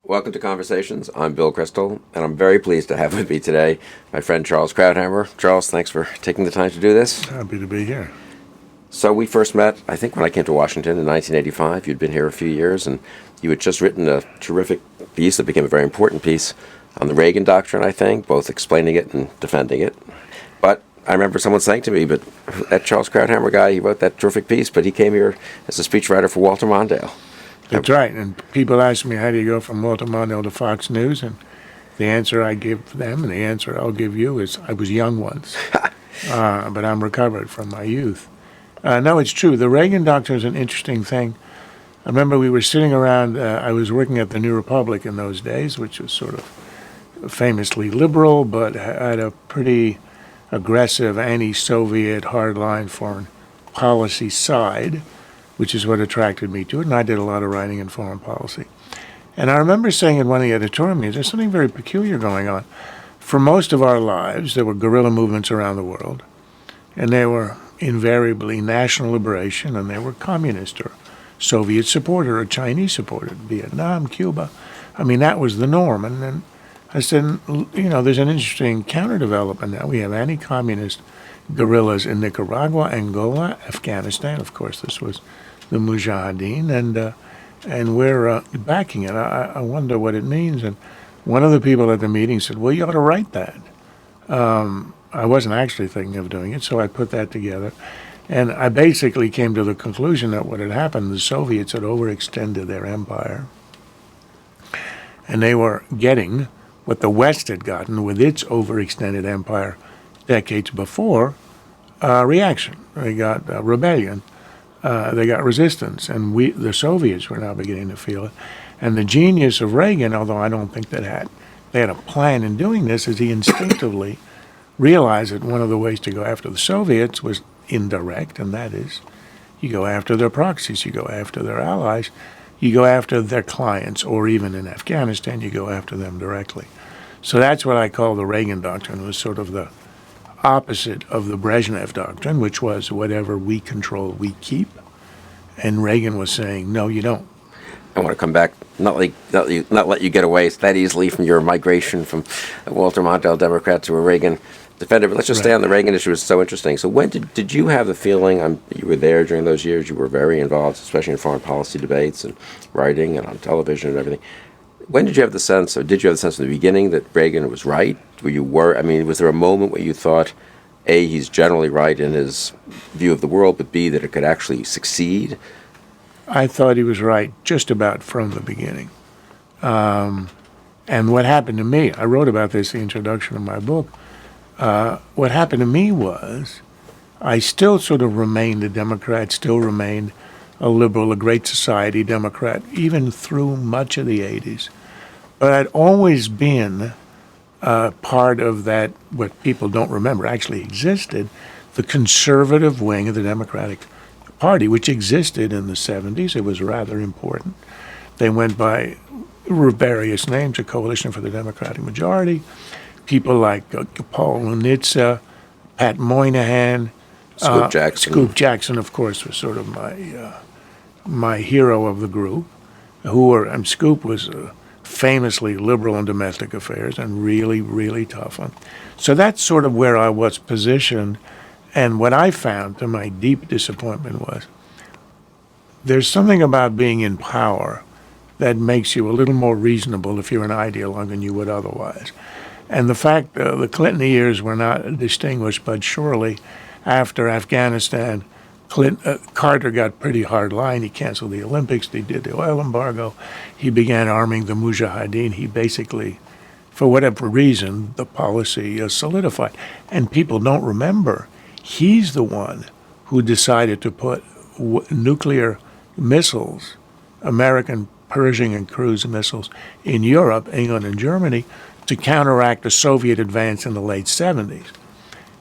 Welcome to Conversations. I'm Bill Kristol, and I'm very pleased to have with me today my friend Charles Krauthammer. Charles, thanks for taking the time to do this. Happy to be here. So we first met, I think, when I came to Washington in 1985. You'd been here a few years, and you had just written a terrific piece that became a very important piece on the Reagan Doctrine, I think, both explaining it and defending it. But I remember someone saying to me, but that Charles Krauthammer guy, he wrote that terrific piece, but he came here as a speechwriter for Walter Mondale. That's right. And people ask me, how do you go from Walter Mondale to Fox News? And the answer I give them and the answer I'll give you is I was young once. But I'm recovered from my youth. No, it's true. The Reagan Doctrine is an interesting thing. I remember we were sitting around, I was working at the New Republic in those days, which was sort of famously liberal, but had a pretty aggressive anti-Soviet hardline foreign policy side, which is what attracted me to it, and I did a lot of writing in foreign policy. And I remember saying in one of the editorial meetings, there's something very peculiar going on. For most of our lives, there were guerrilla movements around the world, and they were invariably national liberation, and they were communist or Soviet supported or Chinese supported, Vietnam, Cuba. I mean, that was the norm. And then I said, you know, there's an interesting counter-development now. We have anti-communist guerrillas in Nicaragua, Angola, Afghanistan. Of course, this was the Mujahideen, and we're backing it. I wonder what it means. And one of the people at the meeting said, well, you ought to write that. I wasn't actually thinking of doing it, so I put that together. And I basically came to the conclusion that what had happened, the Soviets had overextended their empire, and they were getting what the West had gotten with its overextended empire decades before, reaction. They got rebellion. They got resistance, and the Soviets were now beginning to feel it. And the genius of Reagan, although I don't think they had a plan in doing this, is he instinctively realized that one of the ways to go after the Soviets was indirect, and that is you go after their proxies, you go after their allies, you go after their clients, or even in Afghanistan, you go after them directly. So that's what I call the Reagan Doctrine. It was sort of the opposite of the Brezhnev Doctrine, which was whatever we control, we keep. And Reagan was saying, no, you don't. I want to come back, not let you get away that easily from your migration from Walter Mondale Democrat to a Reagan defender. But let's just stay on the Reagan issue. It's so interesting. So when did you have the feeling, you were there during those years, you were very involved, especially in foreign policy debates and writing and on television and everything. When did you have the sense, or did you have the sense in the beginning that Reagan was right? Was there a moment where you thought, A, he's generally right in his view of the world, but B, that it could actually succeed? I thought he was right just about from the beginning. And what happened to me, I wrote about this in the introduction of my book, what happened to me was I still sort of remained a Democrat, still remained a liberal, a Great Society Democrat, even through much of the 80s. But I'd always been part of that, what people don't remember actually existed, the conservative wing of the Democratic Party, which existed in the 70s. It was rather important. They went by various names, a Coalition for the Democratic Majority, people like Paul Lunitza, Pat Moynihan, Scoop Jackson. Scoop Jackson, of course, was sort of my hero of the group. Scoop was famously liberal in domestic affairs and really, really tough on. So that's sort of where I was positioned. And what I found, to my deep disappointment, was there's something about being in power that makes you a little more reasonable if you're an ideologue than you would otherwise. And the fact the Clinton years were not distinguished, but surely after Afghanistan, Carter got pretty hard line. He canceled the Olympics. He did the oil embargo. He began arming the Mujahideen. He basically, for whatever reason, the policy solidified. And people don't remember, he's the one who decided to put nuclear missiles, American Pershing and cruise missiles, in Europe, England and Germany, to counteract the Soviet advance in the late 70s.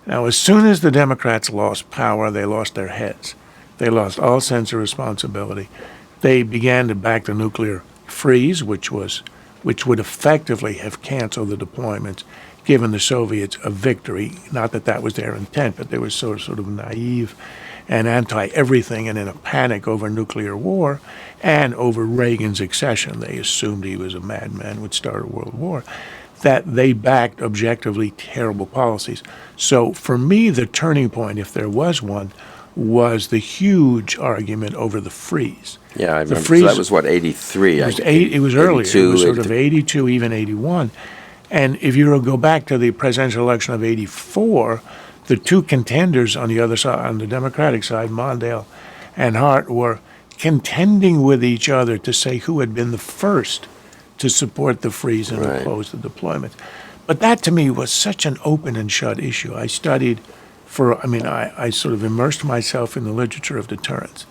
Now, as soon as the Democrats lost power, they lost their heads. They lost all sense of responsibility. They began to back the nuclear freeze, which would effectively have canceled the deployments, given the Soviets a victory. Not that that was their intent, but they were sort of naive. and anti-everything and in a panic over nuclear war and over Reagan's accession. They assumed he was a madman, would start a world war, that they backed objectively terrible policies. So for me, the turning point, if there was one, was the huge argument over the freeze. Yeah, I The remember. freeze, So that was what, 83? it was earlier. It 82, was sort of 82. 82, even 81. And if you go back to the presidential election of 84, the two contenders on the other side, on the Democratic side, Mondale and Hart, were contending with each other to say who had been the first to support the freeze and Right. oppose the deployment. But that to me was such an open and shut issue. I studied I sort of immersed myself in the literature of deterrence.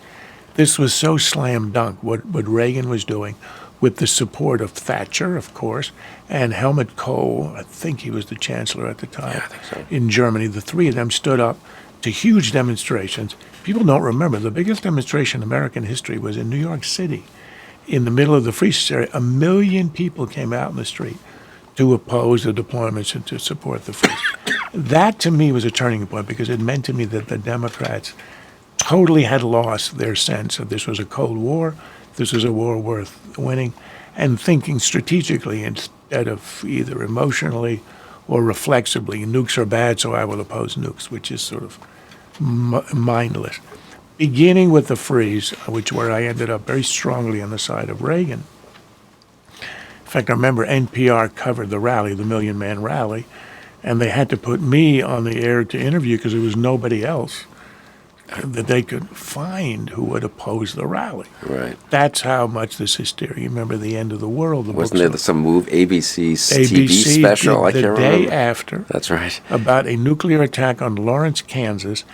This was so slam dunk, what Reagan was doing, with the support of Thatcher, of course, and Helmut Kohl. I think he was the chancellor at the time, I think so. in Germany. The three of them stood up to huge demonstrations. People don't remember, the biggest demonstration in American history was in New York City. In the middle of the Free State area, 1 million people came out in the street to oppose the deployments and to support the freeze. That, to me, was a turning point because it meant to me that the Democrats totally had lost their sense of this was a Cold War, this was a war worth winning, and thinking strategically instead of either emotionally or reflexively. Nukes are bad, so I will oppose nukes, which is sort of mindless. Beginning with the freeze, where I ended up very strongly on the side of Reagan. In fact, I remember NPR covered the rally, the Million Man Rally, and they had to put me on the air to interview because there was nobody else that they could find who would oppose the rally. Right. That's how much this hysteria. You remember The End of the World? Wasn't there some move, ABC's TV special? I did can't the remember. day after. That's right. About a nuclear attack on Lawrence, Kansas,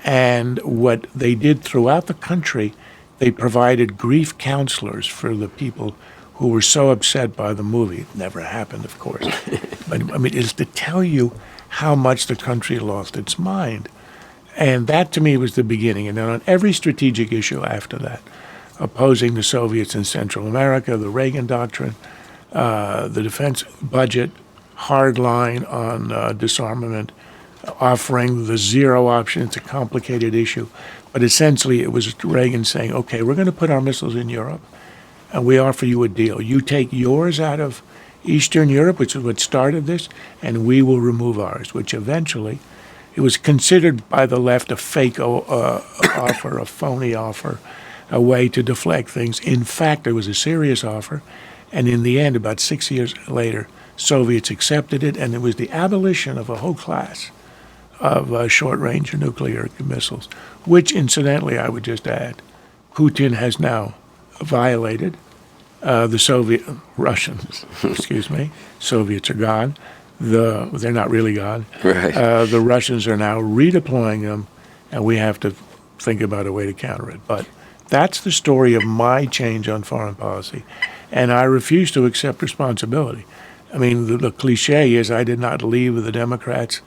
and what they did throughout the country, they provided grief counselors for the people who were so upset by the movie. It never happened, of course. But I mean, it's to tell you how much the country lost its mind. And that, to me, was the beginning. And then on every strategic issue after that, opposing the Soviets in Central America, the Reagan Doctrine, the defense budget, hard line on disarmament, offering the zero option. It's a complicated issue. But essentially, it was Reagan saying, okay, we're going to put our missiles in Europe, and we offer you a deal. You take yours out of Eastern Europe, which is what started this, and we will remove ours, which eventually, it was considered by the left a fake offer, a phony offer, a way to deflect things. In fact, it was a serious offer, and in the end, about 6 years later, Soviets accepted it, and it was the abolition of a whole class of short-range nuclear missiles, which, incidentally, I would just add, Putin has now violated. The Russians, excuse me, Soviets are gone. They're not really gone. Right. The Russians are now redeploying them, and we have to think about a way to counter it. But that's the story of my change on foreign policy, and I refuse to accept responsibility. I mean, the cliche is I did not leave the Democrats.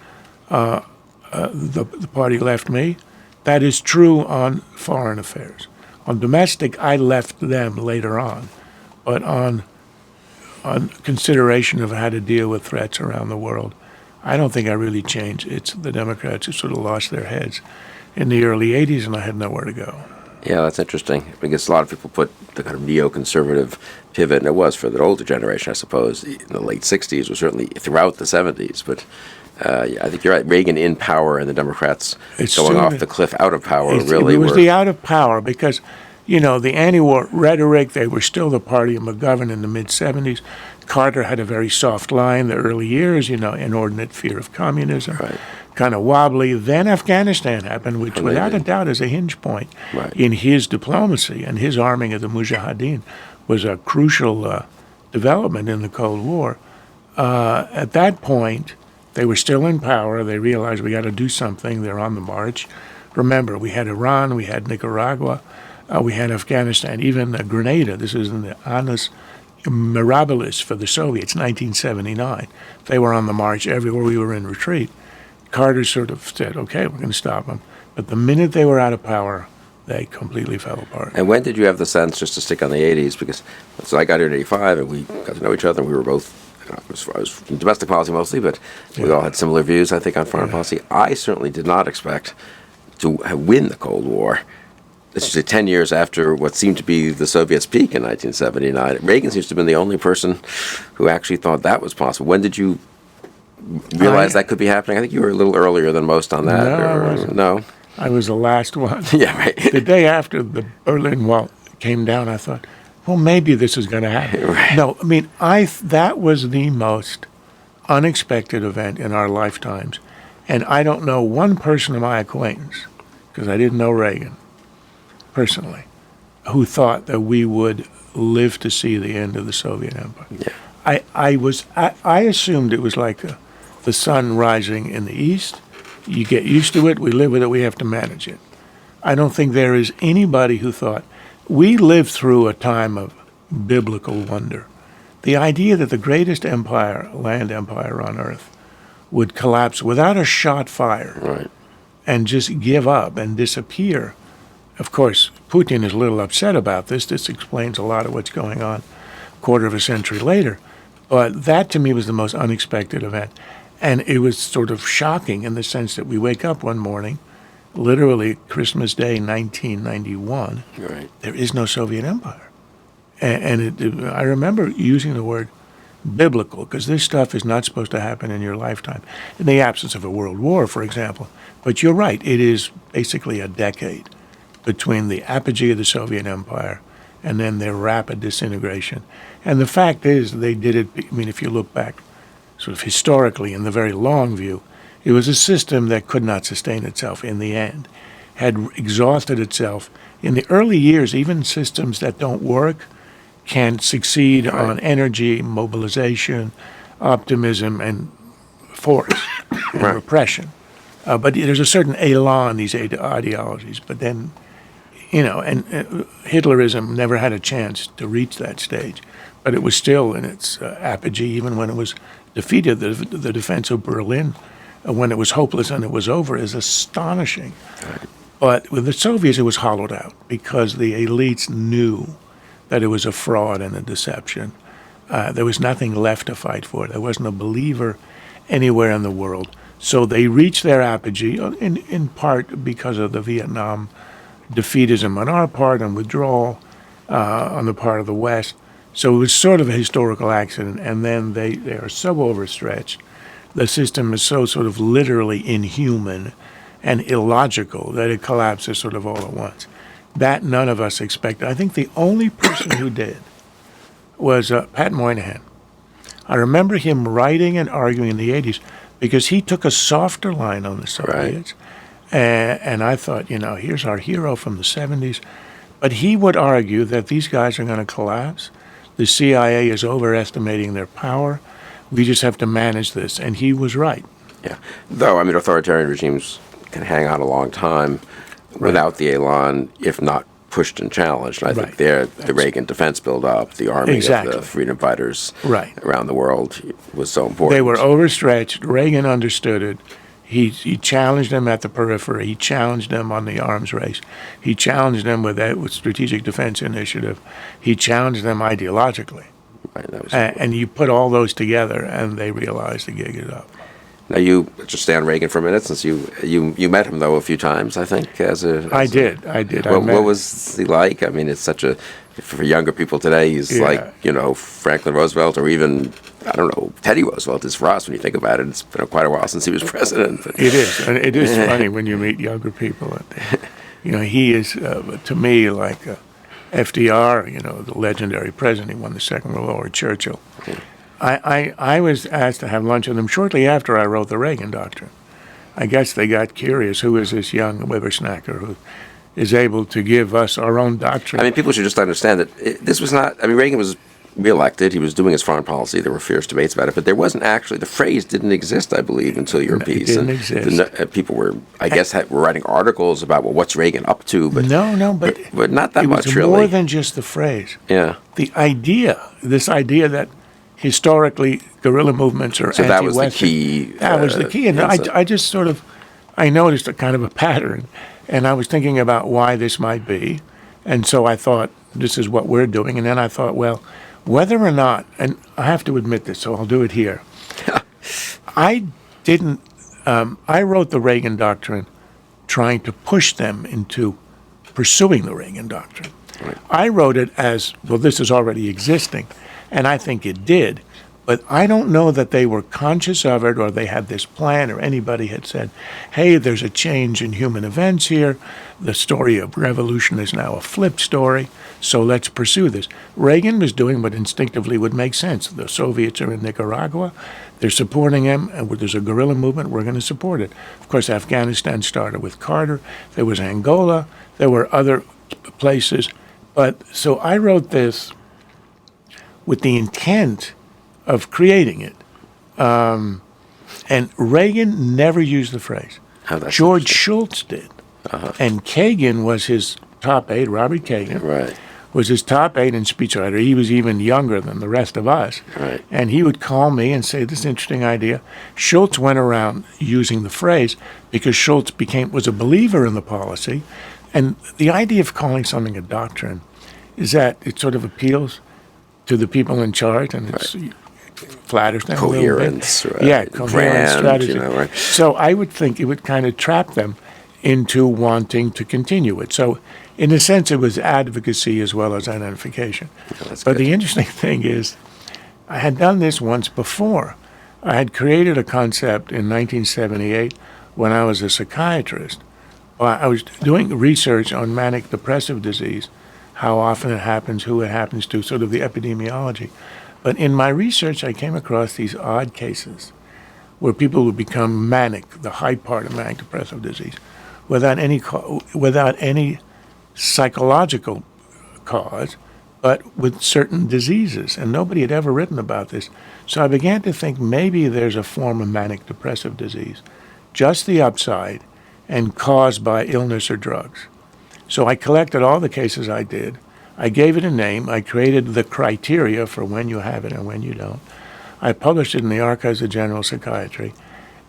The party left me. That is true on foreign affairs. On domestic, I left them later on. But on consideration of how to deal with threats around the world, I don't think I really changed. It's the Democrats who sort of lost their heads in the early 80s, and I had nowhere to go. Yeah, that's interesting. I guess a lot of people put the kind of neoconservative pivot, and it was for the older generation, I suppose, in the late 60s, was certainly throughout the 70s. But I think you're right. Reagan in power and the Democrats going off the cliff out of power really It was were. the out of power because, the anti-war rhetoric, they were still the party of McGovern in the mid-70s. Carter had a very soft line the early years, inordinate fear of communism, Right. kind of wobbly. Then Afghanistan happened, which without a doubt is a hinge point Right. in his diplomacy, and his arming of the Mujahideen was a crucial development in the Cold War. At that point, they were still in power. They realized we got to do something. They're on the march. Remember, we had Iran, we had Nicaragua, we had Afghanistan, even Grenada. This is in the annus mirabilis for the Soviets, 1979. They were on the march everywhere. We were in retreat. Carter sort of said, okay, we're going to stop them. But the minute they were out of power, they completely fell apart. And when did you have the sense, just to stick on the 80s, because so I got here in 85 and we got to know each other, and we were both, I was from domestic policy mostly, but we all had similar views, I think, on foreign policy. I certainly did not expect to win the Cold War. This is 10 years after what seemed to be the Soviets' peak in 1979. Reagan seems to have been the only person who actually thought that was possible. When did you realize that could be happening? I think you were a little earlier than most on that. No, I wasn't. No? I was the last one. Yeah, right. The day after the Berlin Wall came down, I thought, well, maybe this is going to happen. Right. No, I mean, that was the most unexpected event in our lifetimes. And I don't know one person of my acquaintance, because I didn't know Reagan personally, who thought that we would live to see the end of the Soviet Empire. Yeah. I assumed it was like the sun rising in the east. You get used to it, we live with it, we have to manage it. I don't think there is anybody who thought, we lived through a time of biblical wonder. The idea that the greatest empire, land empire on earth, would collapse without a shot fired Right. and just give up and disappear. Of course, Putin is a little upset about this. This explains a lot of what's going on a quarter of a century later. But that, to me, was the most unexpected event. And it was sort of shocking in the sense that we wake up one morning, literally Christmas Day 1991, Right. there is no Soviet Empire. I remember using the word biblical, because this stuff is not supposed to happen in your lifetime, in the absence of a world war, for example. But you're right, it is basically a decade between the apogee of the Soviet Empire and then their rapid disintegration. And the fact is, they did it, I mean, if you look back sort of historically in the very long view, it was a system that could not sustain itself in the end, had exhausted itself. In the early years, even systems that don't work can succeed on energy, mobilization, optimism, and force and repression. But there's a certain elan in these ideologies. But then, Hitlerism never had a chance to reach that stage. But it was still in its apogee, even when it was defeated. The defense of Berlin, when it was hopeless and it was over, is astonishing. But with the Soviets, it was hollowed out because the elites knew that it was a fraud and a deception. There was nothing left to fight for. There wasn't a believer anywhere in the world. So they reached their apogee, in part because of the Vietnam defeatism on our part and withdrawal on the part of the West. So it was sort of a historical accident, and then they are so overstretched. The system is so sort of literally inhuman and illogical that it collapses sort of all at once. That none of us expected. I think the only person who did was Pat Moynihan. I remember him writing and arguing in the 80s because he took a softer line on the Soviets. Right. And I thought, here's our hero from the 70s. But he would argue that these guys are going to collapse. The CIA is overestimating their power. We just have to manage this. And he was right. Yeah. Though, authoritarian regimes can hang on a long time without the elan, if not pushed and challenged. And I think the Reagan defense build-up, the army of the freedom fighters around the world was so important. They were overstretched. Reagan understood it. He challenged them at the periphery. He challenged them on the arms race. He challenged them with Strategic Defense Initiative. He challenged them ideologically. Right, that was and you put all those together, and they realized the gig is up. Now, let's just stay on Reagan for a minute, since you met him, though, a few times, I think. I did. What was he like? It's such for younger people today, he's like, Franklin Roosevelt, or even, I don't know, Teddy Roosevelt is for us when you think about it. It's been quite a while since he was president. But. It is. And it is funny when you meet younger people. He is, to me, like FDR, the legendary president. He won the Second World War, Churchill. Yeah. I was asked to have lunch with him shortly after I wrote the Reagan Doctrine. I guess they got curious. Who is this young whippersnacker who is able to give us our own doctrine? People should just understand that this was not, Reagan was reelected. He was doing his foreign policy. There were fierce debates about it, but there wasn't actually, the phrase didn't exist, I believe, until your piece. It didn't exist. People were, were writing articles about, what's Reagan up to? But but not that much, really. It was more than just the phrase. Yeah. The idea, this idea that historically guerrilla movements are anti-Western. So that was the key. That was the key. And I just sort of, I noticed a kind of a pattern, and I was thinking about why this might be. And so I thought, this is what we're doing. And then I thought, well, whether or not, and I have to admit this, so I'll do it here. I wrote the Reagan Doctrine trying to push them into pursuing the Reagan Doctrine. Right. I wrote it as, well, this is already existing, and I think it did, but I don't know that they were conscious of it or they had this plan or anybody had said, hey, there's a change in human events here. The story of revolution is now a flip story, so let's pursue this. Reagan was doing what instinctively would make sense. The Soviets are in Nicaragua. They're supporting him, and there's a guerrilla movement. We're going to support it. Of course, Afghanistan started with Carter. There was Angola. There were other places. But so I wrote this with the intent of creating it. And Reagan never used the phrase. Oh, that's George Shultz did. And Kagan was his top aide, Robert Kagan. Right. Was his top aide and speechwriter. He was even younger than the rest of us. Right. And he would call me and say, this is an interesting idea. Schultz went around using the phrase because Schultz was a believer in the policy. And the idea of calling something a doctrine is that it sort of appeals to the people in charge, and it flatters them Coherence, a little bit. right. Yeah, coherence Grand, strategy. right. So I would think it would kind of trap them into wanting to continue it. So in a sense, it was advocacy as well as identification. Oh, that's But good. the interesting thing is, I had done this once before. I had created a concept in 1978 when I was a psychiatrist. I was doing research on manic depressive disease, how often it happens, who it happens to, sort of the epidemiology. But in my research, I came across these odd cases where people would become manic, the high part of manic depressive disease, without any psychological cause, but with certain diseases. And nobody had ever written about this. So I began to think maybe there's a form of manic depressive disease, just the upside, and caused by illness or drugs. So I collected all the cases I did. I gave it a name. I created the criteria for when you have it and when you don't. I published it in the Archives of General Psychiatry,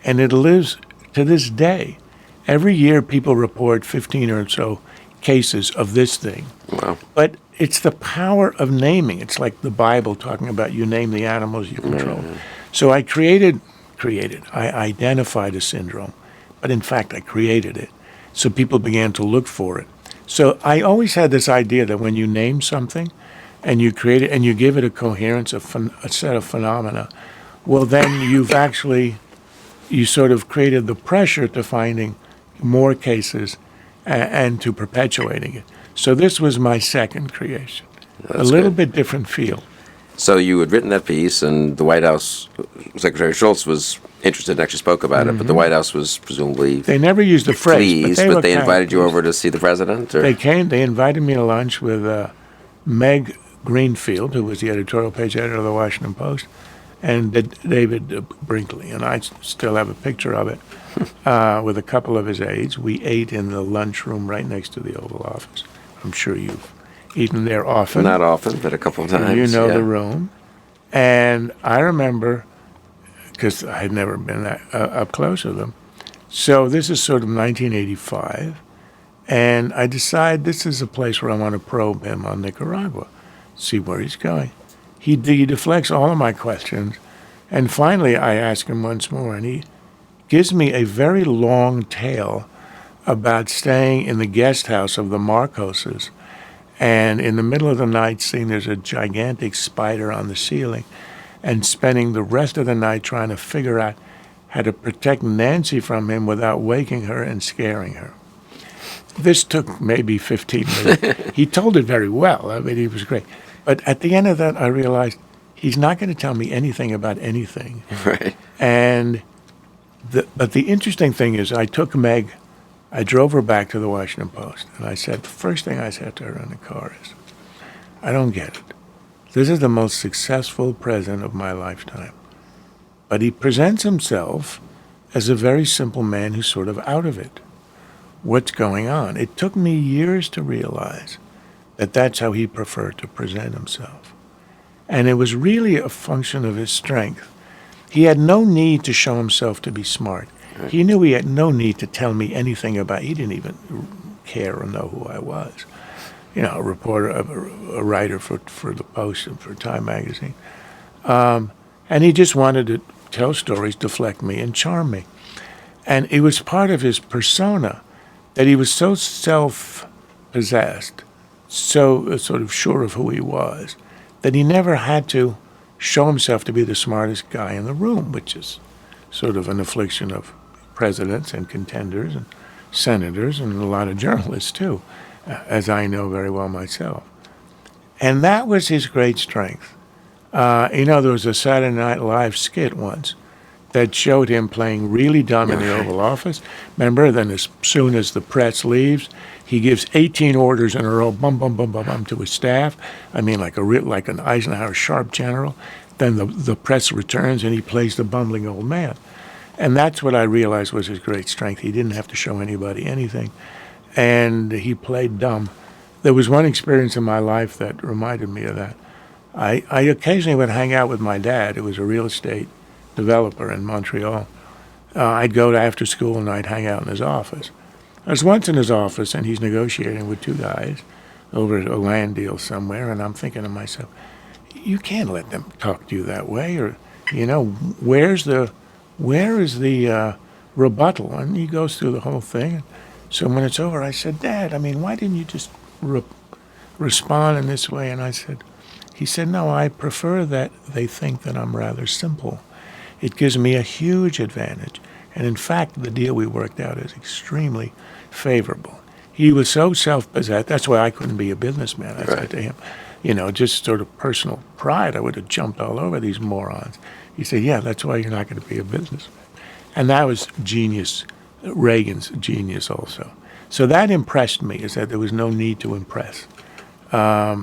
and it lives to this day. Every year people report 15 or so cases of this thing. Wow. But it's the power of naming. It's like the Bible talking about you name the animals you control. So I I identified a syndrome, but in fact I created it. So people began to look for it. So I always had this idea that when you name something and you create it and you give it a coherence, a set of phenomena, well, then you sort of created the pressure to finding more cases and to perpetuating it. So this was my second creation. That's a little good. bit different feel. So you had written that piece, and the White House, Secretary Schultz was interested and actually spoke about it, but the White House was presumably They never used the phrase, pleased, but they were invited you kind. over to see the president? Or? They invited me to lunch with Meg Greenfield, who was the editorial page editor of the Washington Post, and David Brinkley. And I still have a picture of it with a couple of his aides. We ate in the lunchroom right next to the Oval Office. I'm sure you've eaten there often. Not often, but a couple of times. You know yeah. the room. And I remember, because I had never been that up close with him, so this is sort of 1985, and I decide this is a place where I want to probe him on Nicaragua, see where he's going. He deflects all of my questions, and finally I ask him once more, and he gives me a very long tale about staying in the guest house of the Marcoses, and in the middle of the night seeing there's a gigantic spider on the ceiling, and spending the rest of the night trying to figure out how to protect Nancy from him without waking her and scaring her. This took maybe 15 minutes. He told it very well. I mean, he was great. But at the end of that, I realized he's not going to tell me anything about anything. Right. And but the interesting thing is I took Meg, I drove her back to the Washington Post, and I said, the first thing I said to her in the car is, I don't get it. This is the most successful president of my lifetime. But he presents himself as a very simple man who's sort of out of it. What's going on? It took me years to realize that that's how he preferred to present himself. And it was really a function of his strength. He had no need to show himself to be smart. He knew he had no need to tell me anything about, he didn't even care or know who I was. You know, a reporter, a writer for the Post and for Time magazine. And he just wanted to tell stories, deflect me, and charm me. And it was part of his persona that he was so self-possessed, so sort of sure of who he was, that he never had to show himself to be the smartest guy in the room, which is sort of an affliction of presidents and contenders and senators and a lot of journalists too, as I know very well myself. And that was his great strength. There was a Saturday Night Live skit once that showed him playing really dumb in the Oval Office. Remember, then as soon as the press leaves, he gives 18 orders in a row, bum, bum, bum, bum, bum, to his staff. I mean, like an Eisenhower sharp general. Then the press returns and he plays the bumbling old man. And that's what I realized was his great strength. He didn't have to show anybody anything. And he played dumb. There was one experience in my life that reminded me of that. I occasionally would hang out with my dad, who was a real estate developer in Montreal. I'd go to after school and I'd hang out in his office. I was once in his office and he's negotiating with two guys over a land deal somewhere, and I'm thinking to myself, you can't let them talk to you that way, or, where is the rebuttal? And he goes through the whole thing. So when it's over, I said, Dad, why didn't you just respond in this way? And he said, no, I prefer that they think that I'm rather simple. It gives me a huge advantage. And in fact, the deal we worked out is extremely favorable. He was so self-possessed. That's why I couldn't be a businessman. I said to him, just sort of personal pride, I would have jumped all over these morons. He said, yeah, that's why you're not going to be a businessman. And that was genius, Reagan's genius also. So that impressed me, is that there was no need to impress. I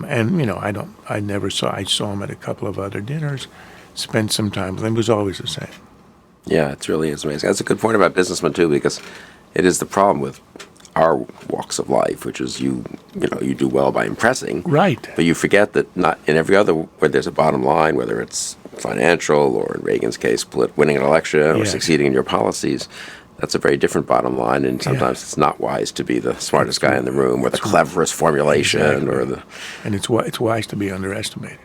saw him at a couple of other dinners, spent some time with him. It was always the same. Yeah, it really is amazing. That's a good point about businessmen too, because it is the problem with our walks of life, which is you do well by impressing, right? But you forget that not in every other where there's a bottom line, whether it's financial or in Reagan's case, winning an election or succeeding in your policies. That's a very different bottom line, and sometimes it's not wise to be the smartest guy in the room or the cleverest formulation And it's wise to be underestimated.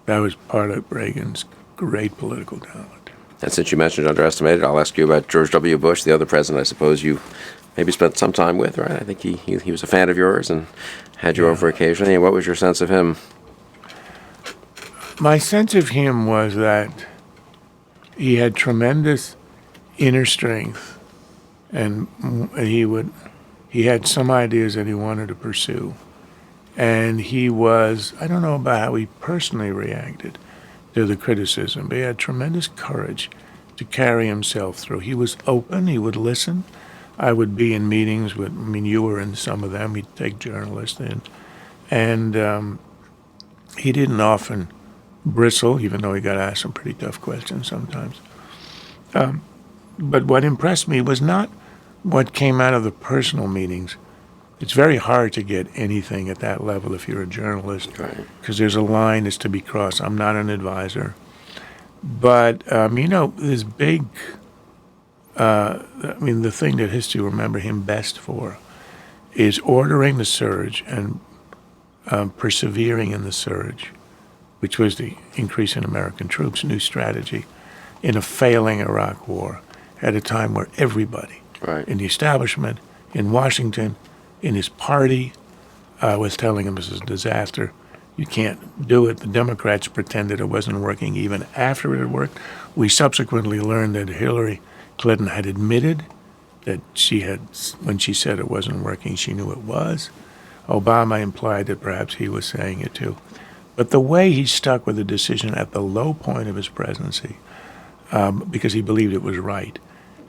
That was part of Reagan's great political talent. And since you mentioned underestimated, I'll ask you about George W. Bush, the other president I suppose you maybe spent some time with, right? I think he was a fan of yours and had you over occasionally. And what was your sense of him? My sense of him was that he had tremendous inner strength, and he had some ideas that he wanted to pursue. And I don't know about how he personally reacted to the criticism, but he had tremendous courage to carry himself through. He was open, he would listen. I would be in meetings you were in some of them, he'd take journalists in. And he didn't often bristle, even though he got asked some pretty tough questions sometimes. But what impressed me was not what came out of the personal meetings. It's very hard to get anything at that level if you're a journalist, because there's a line that's to be crossed. I'm not an advisor. But, this big, the thing that history will remember him best for is ordering the surge and persevering in the surge, which was the increase in American troops, new strategy, in a failing Iraq war at a time where everybody in the establishment, in Washington, in his party, was telling him this is a disaster. You can't do it. The Democrats pretended it wasn't working even after it had worked. We subsequently learned that Hillary Clinton had admitted that when she said it wasn't working, she knew it was. Obama implied that perhaps he was saying it too. But the way he stuck with the decision at the low point of his presidency, because he believed it was right,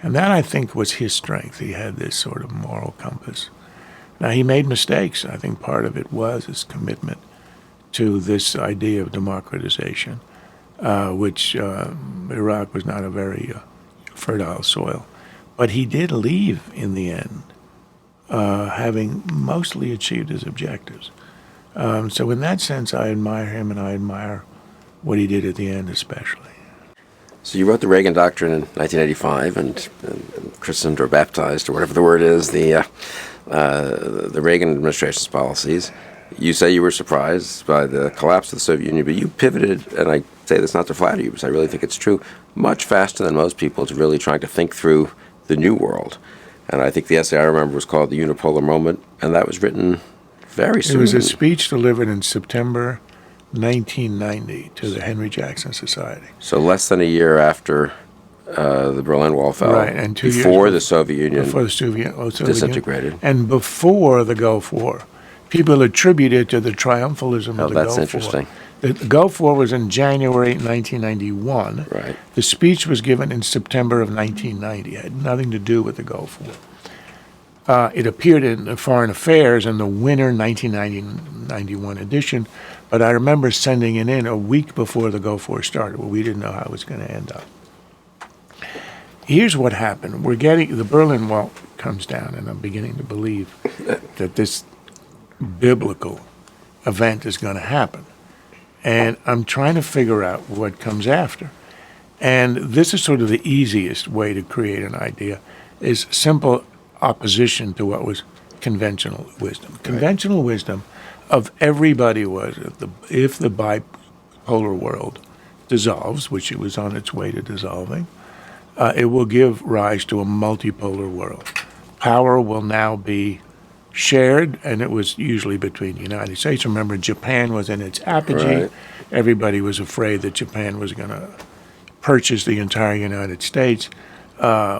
and that, I think, was his strength. He had this sort of moral compass. Now, he made mistakes. I think part of it was his commitment to this idea of democratization, which Iraq was not a very fertile soil. But he did leave in the end, having mostly achieved his objectives. So in that sense, I admire him, and I admire what he did at the end especially. So you wrote the Reagan Doctrine in 1985 and christened or baptized, or whatever the word is, the Reagan administration's policies. You say you were surprised by the collapse of the Soviet Union, but you pivoted, and I say this not to flatter you, because I really think it's true, much faster than most people to really trying to think through the new world. And I think the essay I remember was called The Unipolar Moment, and that was written very soon. It was a speech delivered in September 1990 to the Henry Jackson Society. So less than a year after the Berlin Wall fell, Right, and 2 years before the Soviet Union before the Soviet disintegrated. Union, and before the Gulf War. People attribute it to the triumphalism of the Gulf That's interesting. War. The Gulf War was in January 1991. Right. The speech was given in September of 1990. It had nothing to do with the Gulf War. It appeared in Foreign Affairs in the winter 1991 edition, but I remember sending it in a week before the Gulf War started. Well, we didn't know how it was going to end up. Here's what happened. The Berlin Wall comes down, and I'm beginning to believe that this biblical event is going to happen. And I'm trying to figure out what comes after. And this is sort of the easiest way to create an idea, is simple opposition to what was conventional wisdom. Right. Conventional wisdom of everybody was if the bipolar world dissolves, which it was on its way to dissolving, it will give rise to a multipolar world. Power will now be shared, and it was usually between the United States. Remember, Japan was in its apogee. Right. Everybody was afraid that Japan was going to purchase the entire United States.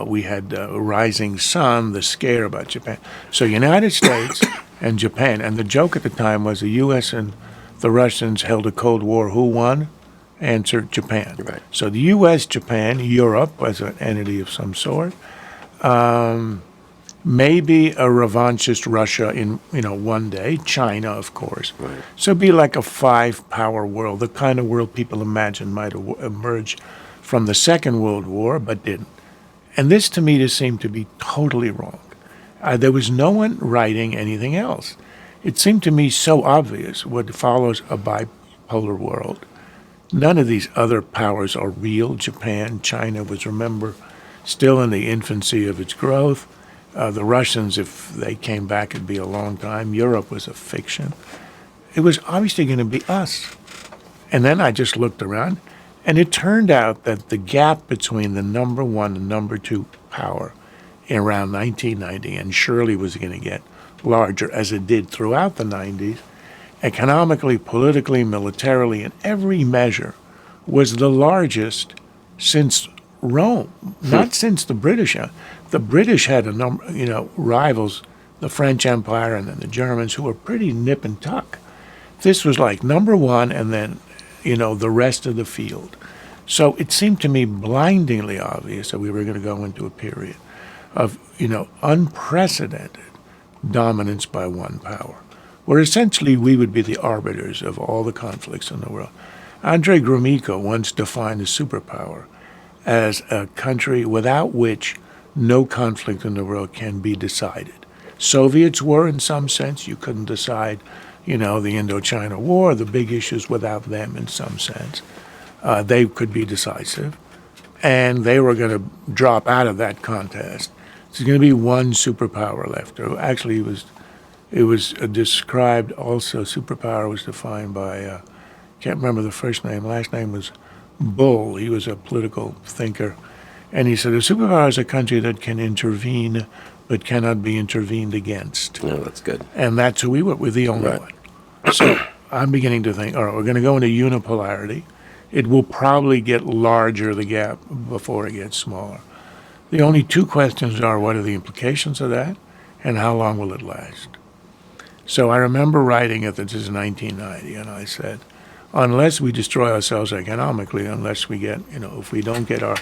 We had Rising Sun, the scare about Japan. So United States and Japan, and the joke at the time was the U.S. and the Russians held a Cold War. Who won? Answer, Japan. Right. So the U.S., Japan, Europe was an entity of some sort. Maybe a revanchist Russia in one day, China, of course. Right. So it'd be like a five-power world, the kind of world people imagined might emerge from the Second World War, but didn't. And this, to me, just seemed to be totally wrong. There was no one writing anything else. It seemed to me so obvious what follows a bipolar world. None of these other powers are real. Japan, China was, remember, still in the infancy of its growth. The Russians, if they came back, it'd be a long time. Europe was a fiction. It was obviously going to be us. And then I just looked around, and it turned out that the gap between the number one and number two power in around 1990, and surely was going to get larger as it did throughout the 90s, economically, politically, militarily, in every measure, was the largest since Rome, not since the British. The British had a number, rivals, the French Empire and then the Germans, who were pretty nip and tuck. This was like number one, and then, the rest of the field. So it seemed to me blindingly obvious that we were going to go into a period of, unprecedented dominance by one power, where essentially we would be the arbiters of all the conflicts in the world. Andrei Gromyko once defined a superpower as a country without which no conflict in the world can be decided. Soviets were, in some sense. You couldn't decide, the Indochina War, the big issues without them in some sense. They could be decisive, and they were going to drop out of that contest. There's going to be one superpower left. Actually, it was described also, superpower was defined by, can't remember the first name, last name was Bull. He was a political thinker. And he said, a superpower is a country that can intervene but cannot be intervened against. No, that's good. And that's who we were. We're the only one. So I'm beginning to think, all right, we're going to go into unipolarity. It will probably get larger, the gap, before it gets smaller. The only two questions are, what are the implications of that, and how long will it last? So I remember writing it, this is 1990, and I said, unless we destroy ourselves economically, unless we get, if we don't get our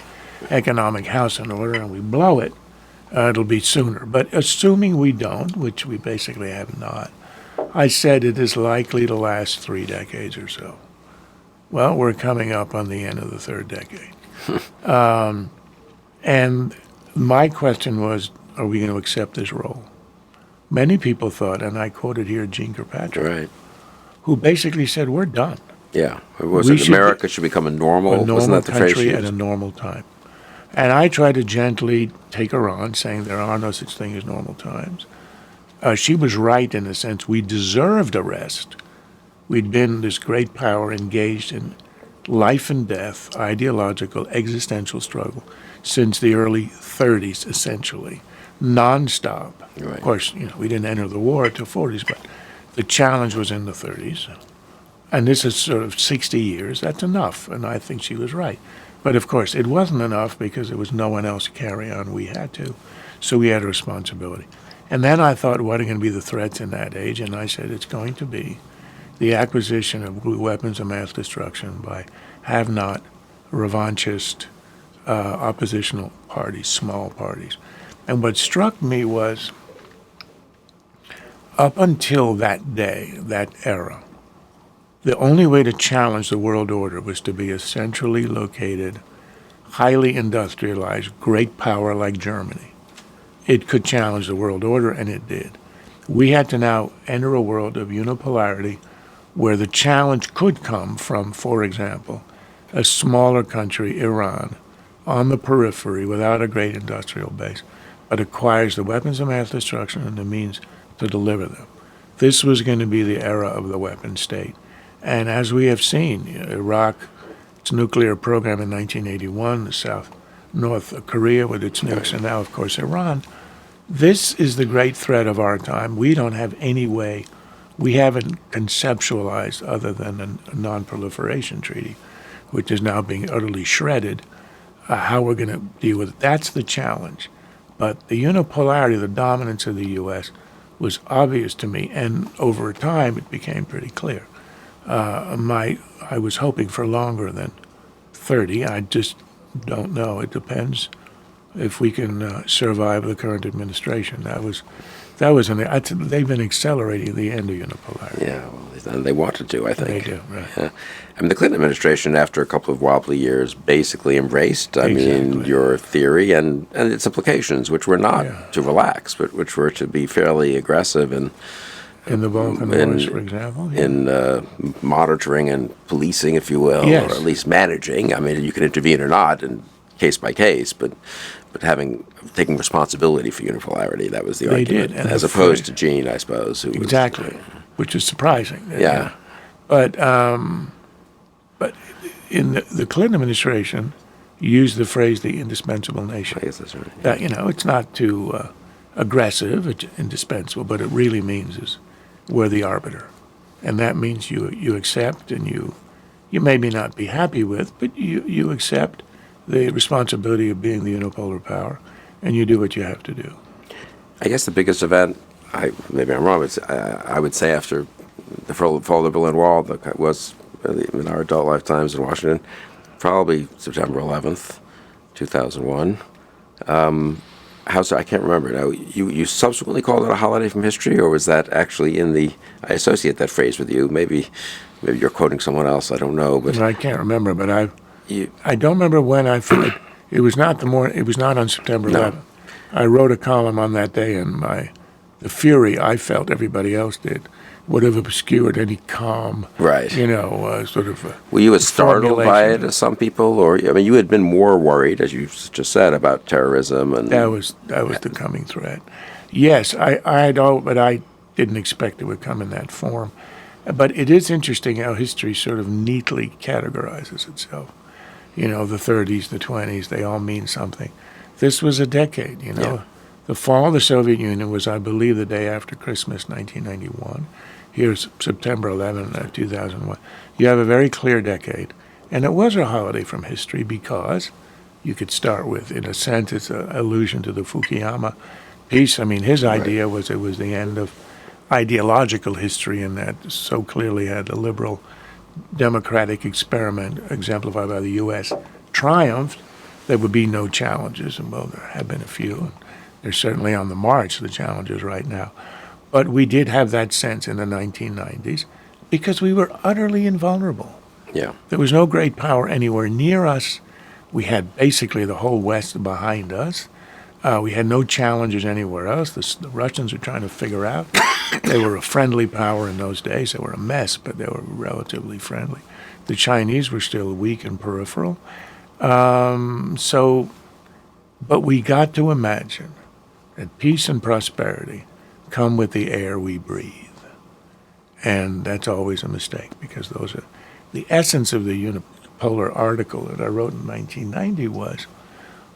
economic house in order and we blow it, it'll be sooner. But assuming we don't, which we basically have not, I said it is likely to last 3 decades or so. Well, we're coming up on the end of the third decade. And my question was, are we going to accept this role? Many people thought, and I quoted here Gene Kirkpatrick, Right. who basically said, we're done. Yeah. America should become a normal wasn't that the phrase she country at used? a normal time. And I tried to gently take her on, saying there are no such thing as normal times. She was right in the sense we deserved a rest. We'd been this great power engaged in life and death, ideological, existential struggle since the early 30s, essentially. nonstop. Right. Of course, we didn't enter the war until 40s, but the challenge was in the 30s. And this is sort of 60 years. That's enough, and I think she was right. But of course, it wasn't enough because there was no one else to carry on. We had to. So we had a responsibility. And then I thought, what are going to be the threats in that age? And I said, it's going to be the acquisition of weapons of mass destruction by have-not, revanchist, oppositional parties, small parties. And what struck me was, up until that day, that era, the only way to challenge the world order was to be a centrally located, highly industrialized, great power like Germany. It could challenge the world order, and it did. We had to now enter a world of unipolarity where the challenge could come from, for example, a smaller country, Iran, on the periphery without a great industrial base, but acquires the weapons of mass destruction and the means to deliver them. This was going to be the era of the weapon state. And as we have seen, Iraq, its nuclear program in 1981, North Korea with its nukes, and now, of course, Iran. This is the great threat of our time. We don't have any way, we haven't conceptualized other than a non-proliferation treaty, which is now being utterly shredded, how we're going to deal with it. That's the challenge. But the unipolarity, the dominance of the U.S. was obvious to me, and over time it became pretty clear. I was hoping for longer than 30. I just don't know. It depends if we can survive the current administration. They've been accelerating the end of unipolarity. Yeah, well, they wanted to, I think. They do, right. Yeah. I mean, the Clinton administration, after a couple of wobbly years, basically embraced, your theory and its implications, which were not to relax, but which were to be fairly aggressive and in the Balkan Wars, for example. Yeah. In monitoring and policing, if you will, Yes. or at least managing. I mean, you can intervene or not, and case by case, but taking responsibility for unipolarity, that was the They argument, did, and as opposed to Gene, I suppose, who exactly, which is surprising. Yeah. But in the Clinton administration, used the phrase "the indispensable nation." I guess that's right. That, it's not too aggressive, it's indispensable, but it really means is we're the arbiter, and that means you accept, and you maybe not be happy with, but you accept the responsibility of being the unipolar power, and you do what you have to do. I guess the biggest event, maybe I'm wrong, but I would say after the fall of the Berlin Wall, that was in our adult lifetimes in Washington, probably September 11th, 2001. I can't remember now. You subsequently called it a holiday from history, or was that actually I associate that phrase with you. Maybe you're quoting someone else. I don't know, but I can't remember. But I don't remember when I thought it was not It was not on September 11th. I wrote a column on that day, and the fury I felt everybody else did would have obscured any calm. Right. Sort of. Were you as startled by it as some people, or you had been more worried, as you just said, about terrorism and that was the coming threat. Yes, but I didn't expect it would come in that form. But it is interesting how history sort of neatly categorizes itself. The 30s, the 20s, they all mean something. This was a decade, Yeah. The fall of the Soviet Union was, I believe, the day after Christmas, 1991. Here's September 11, 2001. You have a very clear decade. And it was a holiday from history because you could start with, in a sense, it's an allusion to the Fukuyama piece. I mean, his idea was it was the end of ideological history, and that so clearly had the liberal democratic experiment exemplified by the U.S. triumphed. There would be no challenges, and well, there have been a few, and they're certainly on the march, the challenges right now. But we did have that sense in the 1990s because we were utterly invulnerable. Yeah. There was no great power anywhere near us. We had basically the whole West behind us. We had no challenges anywhere else. The Russians were trying to figure out. They were a friendly power in those days. They were a mess, but they were relatively friendly. The Chinese were still weak and peripheral. But we got to imagine that peace and prosperity come with the air we breathe. And that's always a mistake, because those are the essence of the Unipolar article that I wrote in 1990 was,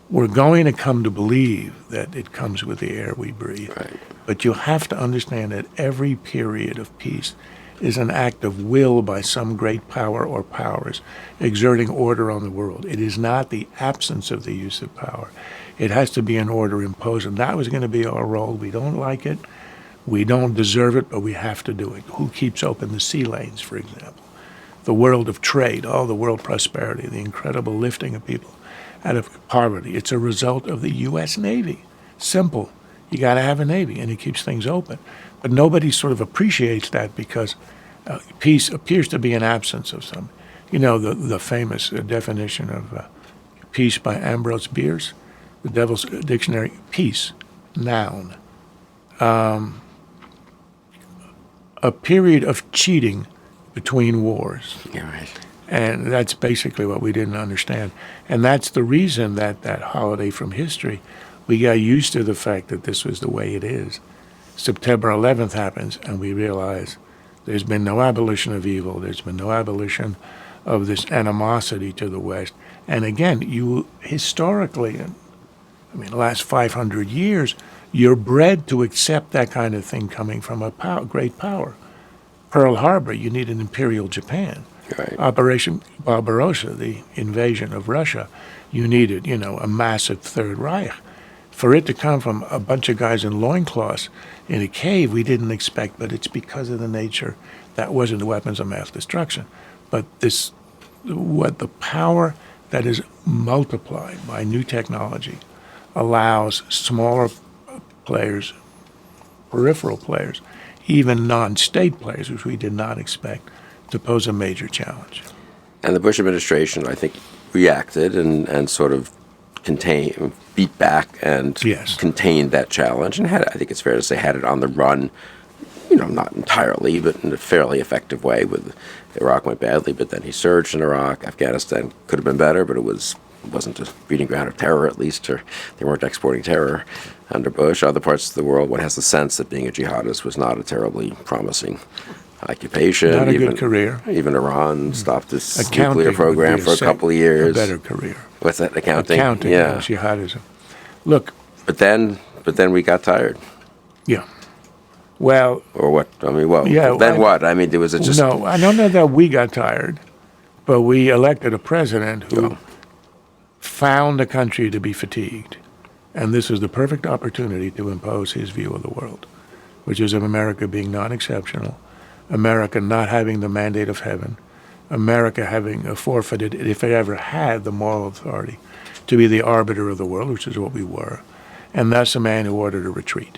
We're going to come to believe that it comes with the air we breathe. Right. But you have to understand that every period of peace is an act of will by some great power or powers exerting order on the world. It is not the absence of the use of power. It has to be an order imposed, and that was going to be our role. We don't like it. We don't deserve it, but we have to do it. Who keeps open the sea lanes, for example? The world of trade, the world prosperity, the incredible lifting of people out of poverty. It's a result of the U.S. Navy. Simple. You got to have a Navy, and it keeps things open. But nobody sort of appreciates that because peace appears to be an absence of some. You know, the famous definition of peace by Ambrose Bierce, the Devil's Dictionary, peace, noun. A period of cheating between wars. Yeah, right. And that's basically what we didn't understand. And that's the reason that holiday from history, we got used to the fact that this was the way it is. September 11th happens, and we realize there's been no abolition of evil. There's been no abolition of this animosity to the West. And again, you historically, the last 500 years, you're bred to accept that kind of thing coming from a great power. Pearl Harbor, you need an imperial Japan. Right. Operation Barbarossa, the invasion of Russia, you needed, a massive Third Reich. For it to come from a bunch of guys in loincloths in a cave, we didn't expect, but it's because of the nature. That wasn't the weapons of mass destruction. But the power that is multiplied by new technology allows smaller players, peripheral players, even non-state players, which we did not expect, to pose a major challenge. And the Bush administration, I think, reacted and sort of beat back and contained that challenge, and I think it's fair to say, had it on the run, not entirely, but in a fairly effective way. With Iraq went badly, but then he surged in Iraq. Afghanistan could have been better, but it wasn't a breeding ground of terror, at least, or they weren't exporting terror under Bush. Other parts of the world, one has the sense that being a jihadist was not a terribly promising occupation. Not a good career. Even Iran stopped its nuclear program for a couple of years. A better career. What's that, accounting? Accounting, yeah. Jihadism. Look. But then we got tired. Yeah. Well. Or what? Yeah, then what? There was just... No, I don't know that we got tired, but we elected a president who found the country to be fatigued. And this was the perfect opportunity to impose his view of the world, which is of America being non-exceptional, America not having the mandate of heaven, America having forfeited, if it ever had the moral authority, to be the arbiter of the world, which is what we were, and thus a man who ordered a retreat.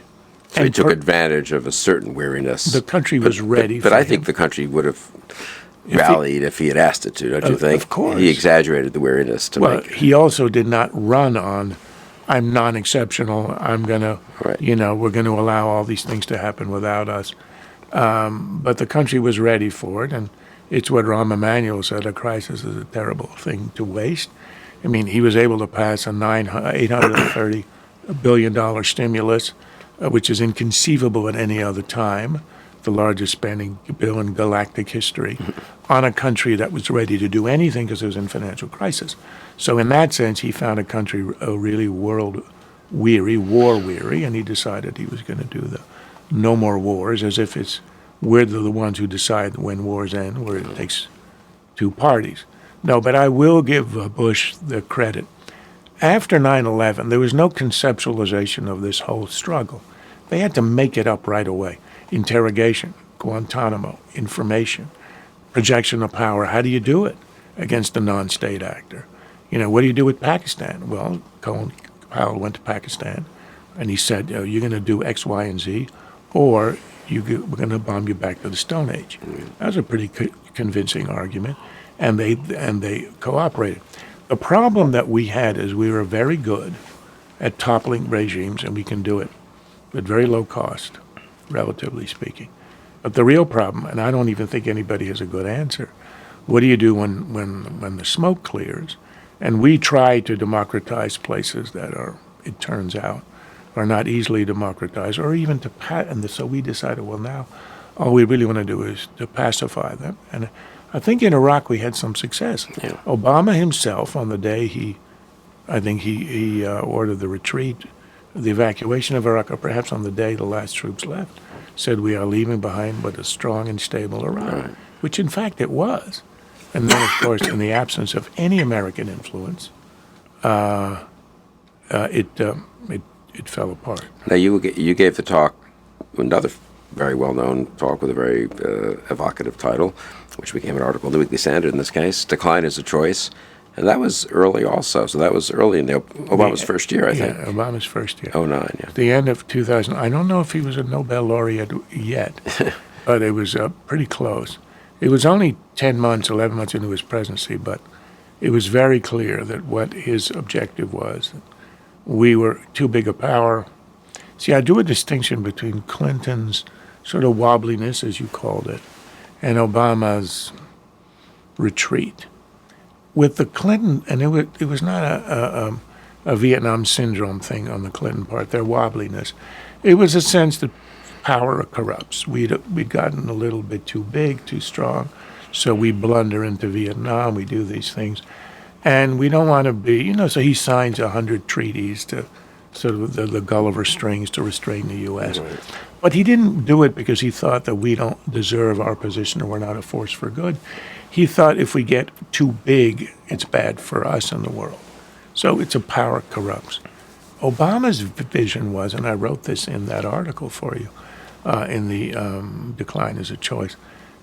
So he took advantage of a certain weariness. The country was ready but for I him. think the country would have rallied if he had asked it to, don't you think? Of course. He exaggerated the weariness to make... He also did not run on, I'm non-exceptional, I'm going to, we're going to allow all these things to happen without us. But the country was ready for it, and it's what Rahm Emanuel said, a crisis is a terrible thing to waste. He was able to pass a $830 billion stimulus, which is inconceivable at any other time, the largest spending bill in galactic history, on a country that was ready to do anything because it was in financial crisis. So in that sense, he found a country really world-weary, war-weary, and he decided he was going to do the no more wars, as if we're the ones who decide when wars end, where it takes two parties. No, but I will give Bush the credit. After 9/11, there was no conceptualization of this whole struggle. They had to make it up right away. Interrogation, Guantanamo, information, projection of power. How do you do it against a non-state actor? What do you do with Pakistan? Well, Colin Powell went to Pakistan, and he said, you're going to do X, Y, and Z, or we're going to bomb you back to the Stone Age. That was a pretty convincing argument, and they cooperated. The problem that we had is we were very good at toppling regimes, and we can do it at very low cost, relatively speaking. But the real problem, and I don't even think anybody has a good answer, what do you do when the smoke clears? And we try to democratize places that it turns out, are not easily democratized, or even so we decided, well, now all we really want to do is to pacify them. And I think in Iraq we had some success. Yeah. Obama himself, on the day he I think he ordered the retreat, the evacuation of Iraq, or perhaps on the day the last troops left, said we are leaving behind but a strong and stable Iraq, Right. which in fact it was. And then, of course, in the absence of any American influence, it fell apart. Now, you gave the talk, another very well-known talk with a very evocative title, which became an article in the Weekly Standard in this case, Decline is a Choice. And that was early also. So that was early in Obama's first year, I think. Yeah, Obama's first year. 09, yeah. The end of 2000. I don't know if he was a Nobel laureate yet, but it was pretty close. It was only 10 months, 11 months into his presidency, but it was very clear that what his objective was. We were too big a power. See, I do a distinction between Clinton's sort of wobbliness, as you called it, and Obama's retreat. With the Clinton, and it was not a Vietnam syndrome thing on the Clinton part, their wobbliness. It was a sense that power corrupts. We'd gotten a little bit too big, too strong, so we blunder into Vietnam, we do these things. And we don't want to be, so he signs 100 treaties to sort of the Gulliver strings to restrain the U.S. Right. But he didn't do it because he thought that we don't deserve our position or we're not a force for good. He thought if we get too big, it's bad for us and the world. So it's a power corrupts. Obama's vision was, and I wrote this in that article for you, in the Decline as a Choice,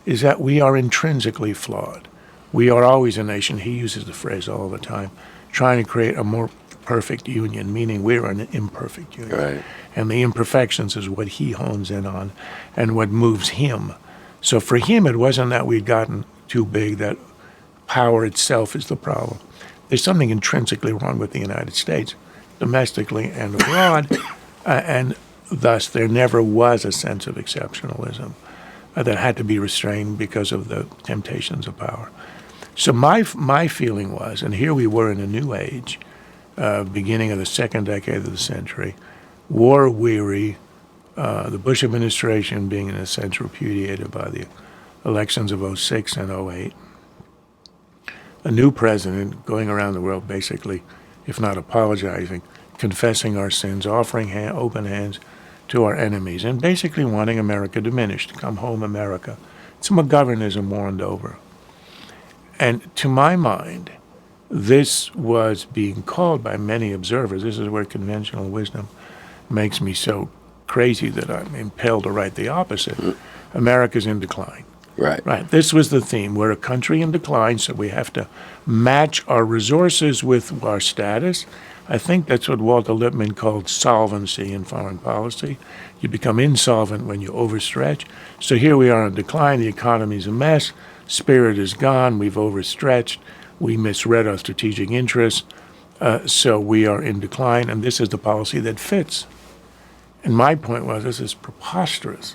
is that we are intrinsically flawed. We are always a nation, he uses the phrase all the time, trying to create a more perfect union, meaning we're an imperfect union. Right. And the imperfections is what he hones in on and what moves him. So for him, it wasn't that we'd gotten too big, that power itself is the problem. There's something intrinsically wrong with the United States, domestically and abroad, and thus there never was a sense of exceptionalism that had to be restrained because of the temptations of power. So my feeling was, and here we were in a new age, beginning of the second decade of the century, war-weary, the Bush administration being in a sense repudiated by the elections of 06 and 08. A new president going around the world basically, if not apologizing, confessing our sins, offering open hands to our enemies, and basically wanting America diminished, come home America. It's McGovernism warned over. And to my mind, this was being called by many observers. This is where conventional wisdom makes me so crazy that I'm impelled to write the opposite. America's in decline. Right. Right. This was the theme. We're a country in decline, so we have to match our resources with our status. I think that's what Walter Lippmann called solvency in foreign policy. You become insolvent when you overstretch. So here we are in decline. The economy's a mess. Spirit is gone. We've overstretched. We misread our strategic interests. So we are in decline, and this is the policy that fits. And my point was, this is preposterous.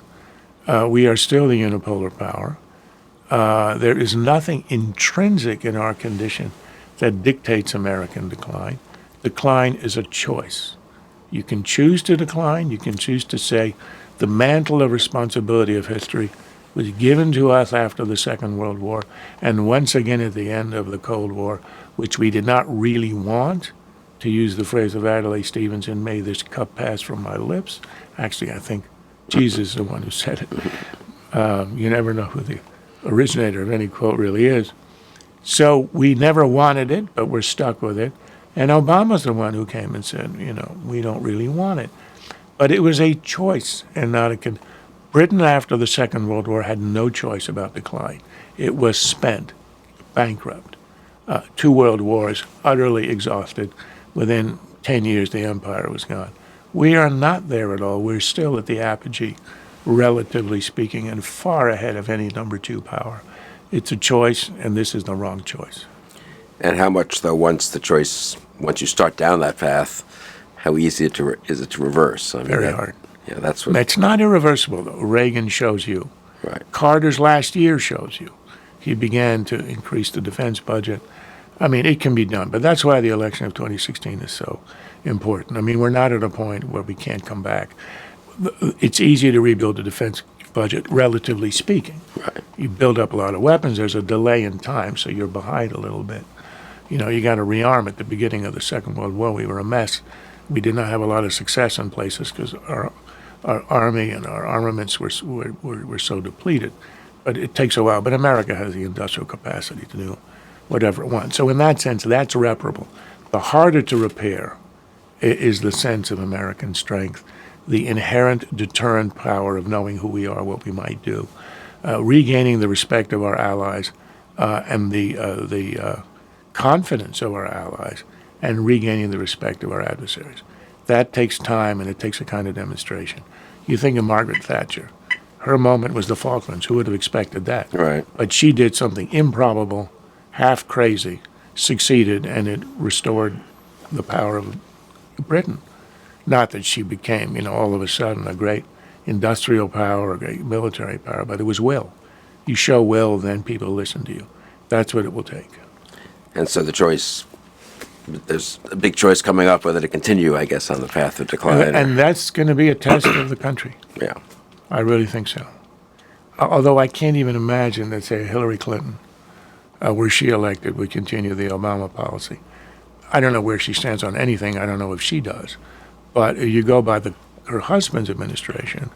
We are still the unipolar power. There is nothing intrinsic in our condition that dictates American decline. Decline is a choice. You can choose to decline. You can choose to say the mantle of responsibility of history was given to us after the Second World War and once again at the end of the Cold War, which we did not really want. To use the phrase of Adlai Stevenson, may this cup pass from my lips. Actually, I think Jesus is the one who said it. You never know who the originator of any quote really is. So we never wanted it, but we're stuck with it. And Obama's the one who came and said, we don't really want it. But it was a choice and not a Britain after the Second World War had no choice about decline. It was spent, bankrupt. 2 world wars, utterly exhausted. Within 10 years, the empire was gone. We are not there at all. We're still at the apogee, relatively speaking, and far ahead of any number 2 power. It's a choice, and this is the wrong choice. And how much, though, once you start down that path, how easy is it to reverse? I mean, Very hard. Yeah, that's what. It's not irreversible, though. Reagan shows you. Right. Carter's last year shows you. He began to increase the defense budget. I mean, it can be done, but that's why the election of 2016 is so important. I mean, we're not at a point where we can't come back. It's easy to rebuild the defense budget, relatively speaking. Right. You build up a lot of weapons, there's a delay in time, so you're behind a little bit. You got to rearm at the beginning of the Second World War. We were a mess. We did not have a lot of success in places because our army and our armaments were so depleted. But it takes a while. But America has the industrial capacity to do whatever it wants. So in that sense, that's reparable. The harder to repair is the sense of American strength, the inherent deterrent power of knowing who we are, what we might do, regaining the respect of our allies, and the confidence of our allies, and regaining the respect of our adversaries. That takes time, and it takes a kind of demonstration. You think of Margaret Thatcher. Her moment was the Falklands. Who would have expected that? Right. But she did something improbable, half crazy, succeeded, and it restored the power of Britain. Not that she became, all of a sudden a great industrial power, a great military power, but it was will. You show will, then people listen to you. That's what it will take. And so there's a big choice coming up whether to continue, I guess, on the path of decline. And that's going to be a test of the country. Yeah. I really think so. Although I can't even imagine that, say, Hillary Clinton, were she elected, would continue the Obama policy. I don't know where she stands on anything. I don't know if she does. But you go by her husband's administration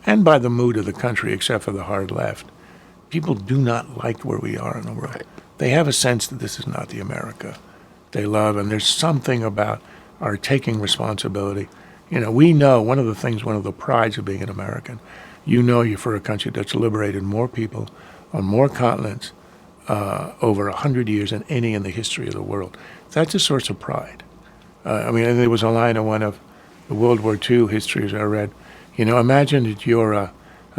and by the mood of the country, except for the hard left, people do not like where we are in the world. Right. They have a sense that this is not the America they love, and there's something about our taking responsibility. We know one of the prides of being an American, you're for a country that's liberated more people on more continents over 100 years than any in the history of the world. That's a source of pride. There was a line in one of the World War II histories I read. Imagine that you're a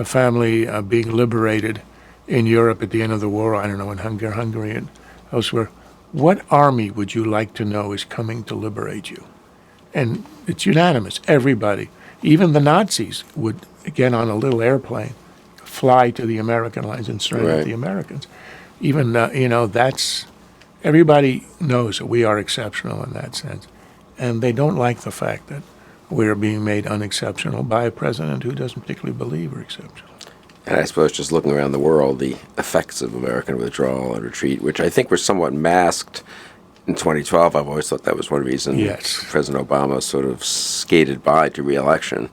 family being liberated in Europe at the end of the war, I don't know, in Hungary and elsewhere. What army would you like to know is coming to liberate you? And it's unanimous. Everybody, even the Nazis, would get on a little airplane, fly to the American lines and surrender the Americans. Even, everybody knows that we are exceptional in that sense. And they don't like the fact that we're being made unexceptional by a president who doesn't particularly believe we're exceptional. And I suppose just looking around the world, the effects of American withdrawal and retreat, which I think were somewhat masked in 2012, I've always thought that was one reason President Obama sort of skated by to re-election.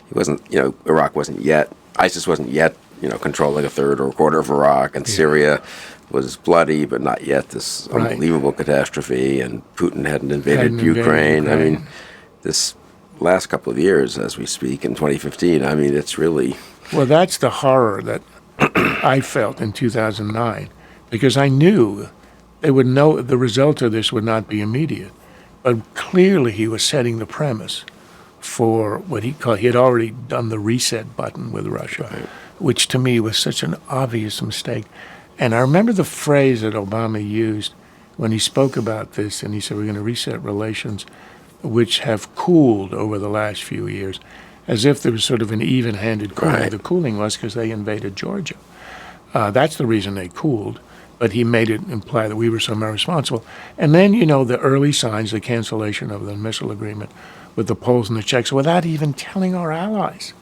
He wasn't, Iraq wasn't yet, ISIS wasn't yet, controlling a third or a quarter of Iraq, and Syria was bloody, but not yet this unbelievable catastrophe, and Putin hadn't invaded Ukraine. This last couple of years, as we speak, in 2015, it's really... Well, that's the horror that I felt in 2009, because I knew they would know the result of this would not be immediate. But clearly he was setting the premise for what he had already done the reset button with Russia, which to me was such an obvious mistake. And I remember the phrase that Obama used when he spoke about this, and he said, we're going to reset relations which have cooled over the last few years, as if there was sort of an even-handed cooling. The cooling was because they invaded Georgia. That's the reason they cooled, but he made it imply that we were somehow responsible. And then, the early signs, the cancellation of the missile agreement with the Poles and the Czechs, without even telling our allies,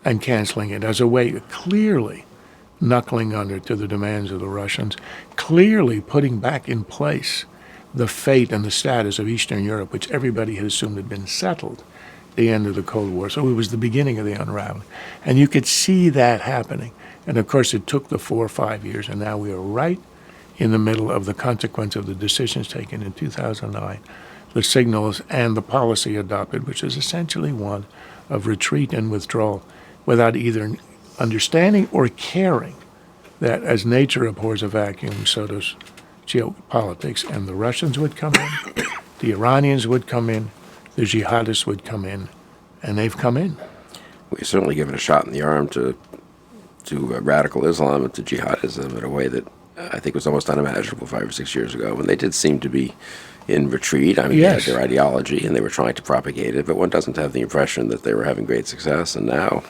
and canceling it as a way of clearly knuckling under to the demands of the Russians, clearly putting back in place the fate and the status of Eastern Europe, which everybody had assumed had been settled the end of the Cold War. So it was the beginning of the unraveling. And you could see that happening. And of course, it took the 4 or 5 years, and now we are right in the middle of the consequence of the decisions taken in 2009, the signals and the policy adopted, which is essentially one of retreat and withdrawal without either understanding or caring that as nature abhors a vacuum, so does geopolitics. And the Russians would come in, the Iranians would come in, the jihadists would come in, and they've come in. We've certainly given a shot in the arm to radical Islam and to jihadism in a way that I think was almost unimaginable 5 or 6 years ago, when they did seem to be in retreat. They had their ideology and they were trying to propagate it, but one doesn't have the impression that they were having great success. And now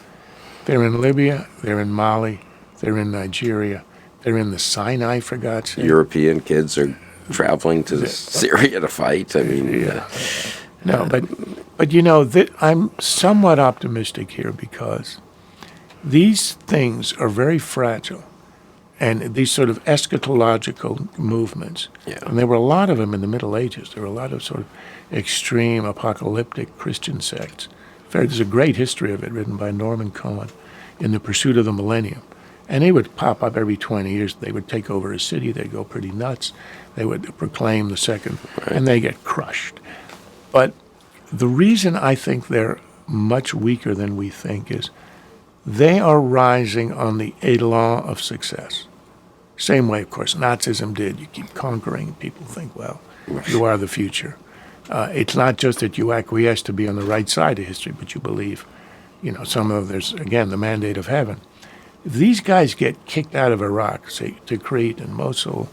they're in Libya, they're in Mali, they're in Nigeria, they're in the Sinai, for God's sake. European kids are traveling to Syria to fight. No, but I'm somewhat optimistic here, because these things are very fragile. and these sort of eschatological movements. Yeah. And there were a lot of them in the Middle Ages. There were a lot of sort of extreme apocalyptic Christian sects. In fact, there's a great history of it written by Norman Cohen, In the Pursuit of the Millennium. And they would pop up every 20 years. They would take over a city. They'd go pretty nuts. They would proclaim the second, and they get crushed. But the reason I think they're much weaker than we think is they are rising on the élan of success. Same way, of course, Nazism did. You keep conquering. People think, well, you are the future. It's not just that you acquiesce to be on the right side of history, but you believe, some of there's, again, the mandate of heaven. If these guys get kicked out of Iraq, say, to Crete and Mosul,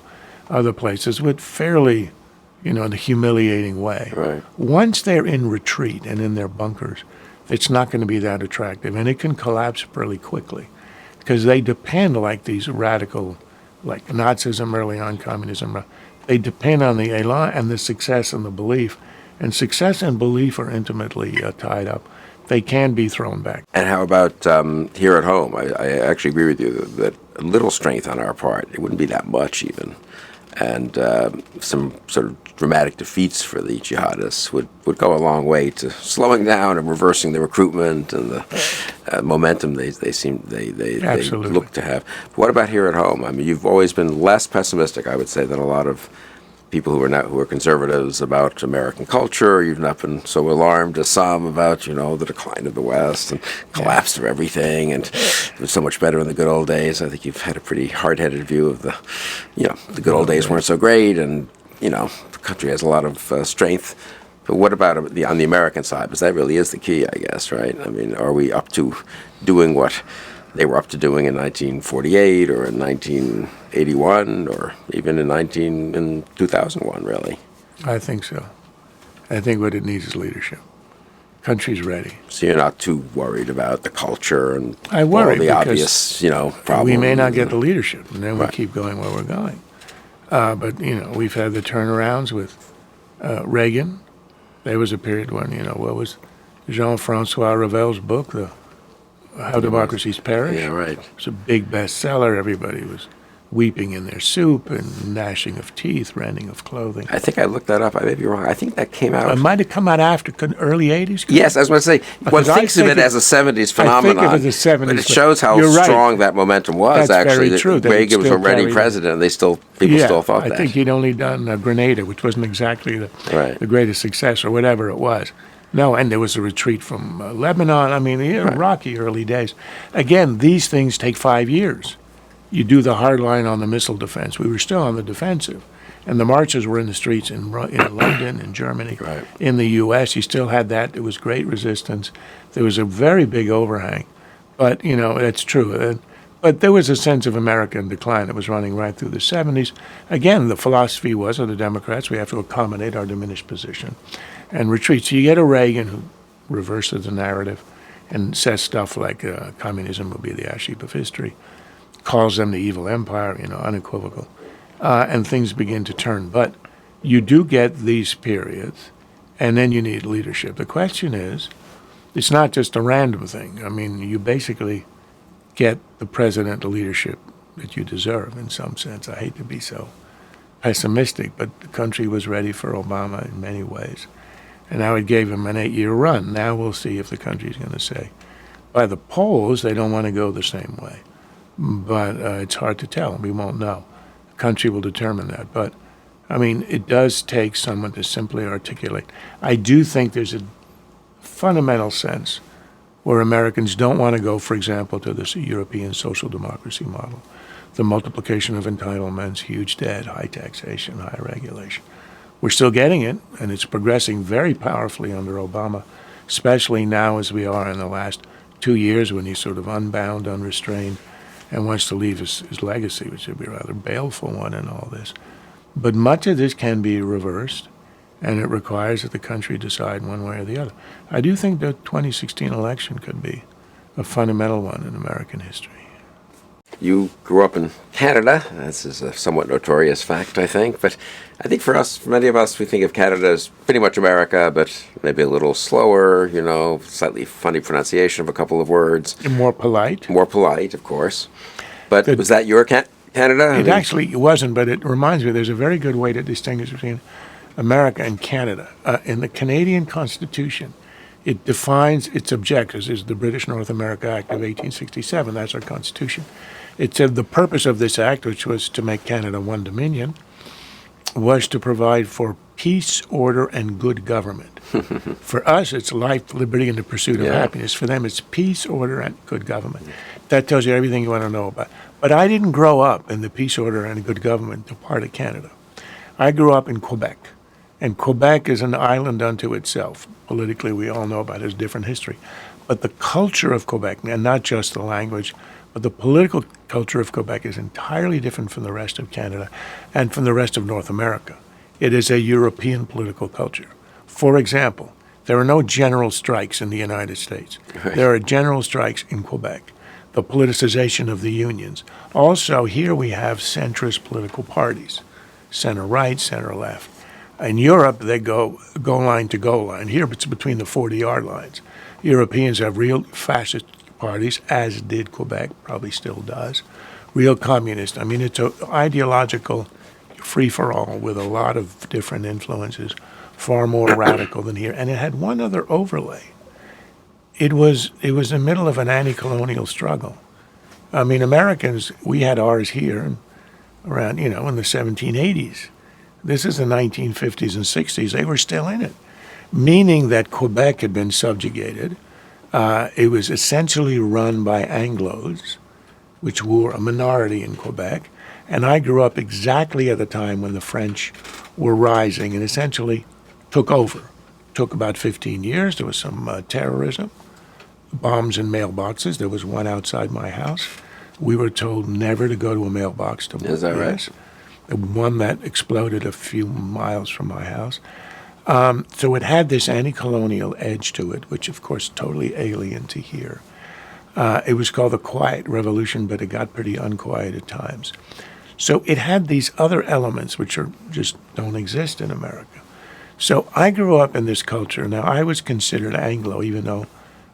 other places, with fairly, the humiliating way. Right. Once they're in retreat and in their bunkers, it's not going to be that attractive, and it can collapse fairly quickly because they depend, like these radical, like Nazism early on, communism, they depend on the elan and the success and the belief, and success and belief are intimately tied up. They can be thrown back. And how about here at home? I actually agree with you that a little strength on our part, it wouldn't be that much even, and some sort of dramatic defeats for the jihadists would go a long way to slowing down and reversing the recruitment and the momentum they look to have. But what about here at home? I mean, you've always been less pessimistic, I would say, than a lot of people who are conservatives about American culture. You've not been so alarmed as some about, the decline of the West and collapse of everything, and it was so much better in the good old days. I think you've had a pretty hard-headed view of the good old days weren't so great, and, the country has a lot of strength. But what about on the American side? Because that really is the key, I guess, right? I mean, are we up to doing what they were up to doing in 1948 or in 1981 or even in 2001, really? I think so. I think what it needs is leadership. Country's ready. So you're not too worried about the culture and I worry all the obvious, problems? We may not get the leadership, and then we Right. keep going where we're going. But, we've had the turnarounds with Reagan. There was a period when, what was Jean-Francois Revel's book, How Democracies Perish? Yeah, right. It was a big bestseller. Everybody was weeping in their soup and gnashing of teeth, rending of clothing. I think I looked that up. I may be wrong. I think that came out. It might have come out after early 80s. Yes, I was going to say, one Because I thinks of think it as a 70s phenomenon. I think of it as 70s. But it shows how you're right. strong that momentum was, That's actually. very true, that Reagan it was still already carried president, and people still thought that. I think he'd only done Grenada, which wasn't exactly Right. the greatest success, or whatever it was. No, and there was a retreat from Lebanon. I mean, rocky early days. Again, these things take 5 years. You do the hard line on the missile defense. We were still on the defensive. And the marches were in the streets in London, in Germany, Right. in the U.S. You still had that. There was great resistance. There was a very big overhang. But, that's true. But there was a sense of American decline that was running right through the 70s. Again, the philosophy was, of the Democrats, we have to accommodate our diminished position and retreat. So you get a Reagan who reverses the narrative and says stuff like communism will be the ash heap of history, calls them the evil empire, unequivocal, and things begin to turn. But you do get these periods, and then you need leadership. The question is, it's not just a random thing. I mean, you basically get the president the leadership that you deserve in some sense. I hate to be so pessimistic, but the country was ready for Obama in many ways. And now it gave him an 8-year run. Now we'll see if the country's going to say. By the polls, they don't want to go the same way. But it's hard to tell. We won't know. The country will determine that. But, I mean, it does take someone to simply articulate. I do think there's a fundamental sense where Americans don't want to go, for example, to this European social democracy model. The multiplication of entitlements, huge debt, high taxation, high regulation. We're still getting it, and it's progressing very powerfully under Obama, especially now as we are in the last 2 years when he's sort of unbound, unrestrained, and wants to leave his legacy, which would be a rather baleful one in all this. But much of this can be reversed, and it requires that the country decide one way or the other. I do think the 2016 election could be a fundamental one in American history. You grew up in Canada. This is a somewhat notorious fact, I think. But I think for many of us, we think of Canada as pretty much America, but maybe a little slower, slightly funny pronunciation of a couple of words. And more polite. More polite, of course. But was that your Canada? I It mean, actually wasn't, but it reminds me there's a very good way to distinguish between America and Canada. In the Canadian Constitution, it defines its objectives. Is the British North America Act of 1867. That's our Constitution. It said the purpose of this act, which was to make Canada one dominion, was to provide for peace, order, and good government. For us, it's life, liberty, and the pursuit of happiness. For them, it's peace, order, and good government. That tells you everything you want to know about. But I didn't grow up in the peace, order, and good government part of Canada. I grew up in Quebec. And Quebec is an island unto itself. Politically, we all know about its different history. But the culture of Quebec, and not just the language, but the political culture of Quebec is entirely different from the rest of Canada and from the rest of North America. It is a European political culture. For example, there are no general strikes in the United States. Right. There are general strikes in Quebec. The politicization of the unions. Also, here we have centrist political parties, center right, center left. In Europe, they go goal line to goal line. Here, it's between the 40-yard lines. Europeans have real fascist parties, as did Quebec, probably still does. Real communist. I mean, it's an ideological free-for-all with a lot of different influences, far more radical than here. And it had one other overlay. It was the middle of an anti-colonial struggle. I mean, Americans, we had ours here around, in the 1780s. This is the 1950s and 60s. They were still in it, meaning that Quebec had been subjugated. It was essentially run by Anglos, which were a minority in Quebec. And I grew up exactly at the time when the French were rising and essentially took over. Took about 15 years. There was some terrorism, bombs in mailboxes. There was one outside my house. We were told never to go to a mailbox. Is that right? One that exploded a few miles from my house. So it had this anti-colonial edge to it, which of course totally alien to here. It was called the Quiet Revolution, but it got pretty unquiet at times. So it had these other elements which just don't exist in America. So I grew up in this culture. Now, I was considered Anglo, even though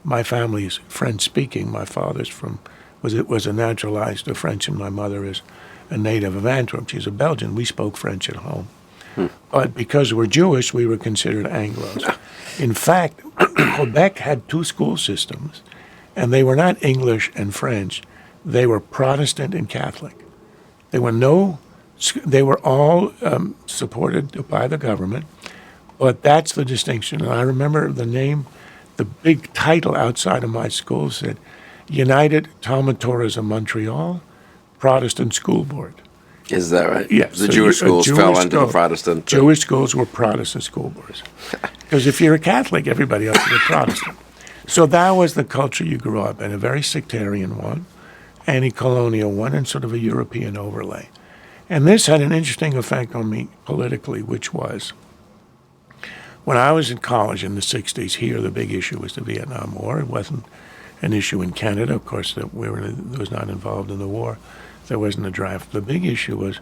my family is French-speaking. My father's was a naturalized French, and my mother is a native of Antwerp. She's a Belgian. We spoke French at home. But because we're Jewish, we were considered Anglos. In fact, Quebec had two school systems, and they were not English and French. They were Protestant and Catholic. They were all supported by the government, but that's the distinction. And I remember the big title outside of my school said, United Talmud Torahs of Montreal, Protestant School Board. Is that right? Yes. The Jewish schools fell under the Protestant. Jewish schools were Protestant school boards. Because if you're a Catholic, everybody else is a Protestant. So that was the culture you grew up in, a very sectarian one, anti-colonial one, and sort of a European overlay. And this had an interesting effect on me politically, which was, when I was in college in the 60s, here the big issue was the Vietnam War. It wasn't an issue in Canada, of course, that was not involved in the war. There wasn't a draft. The big issue was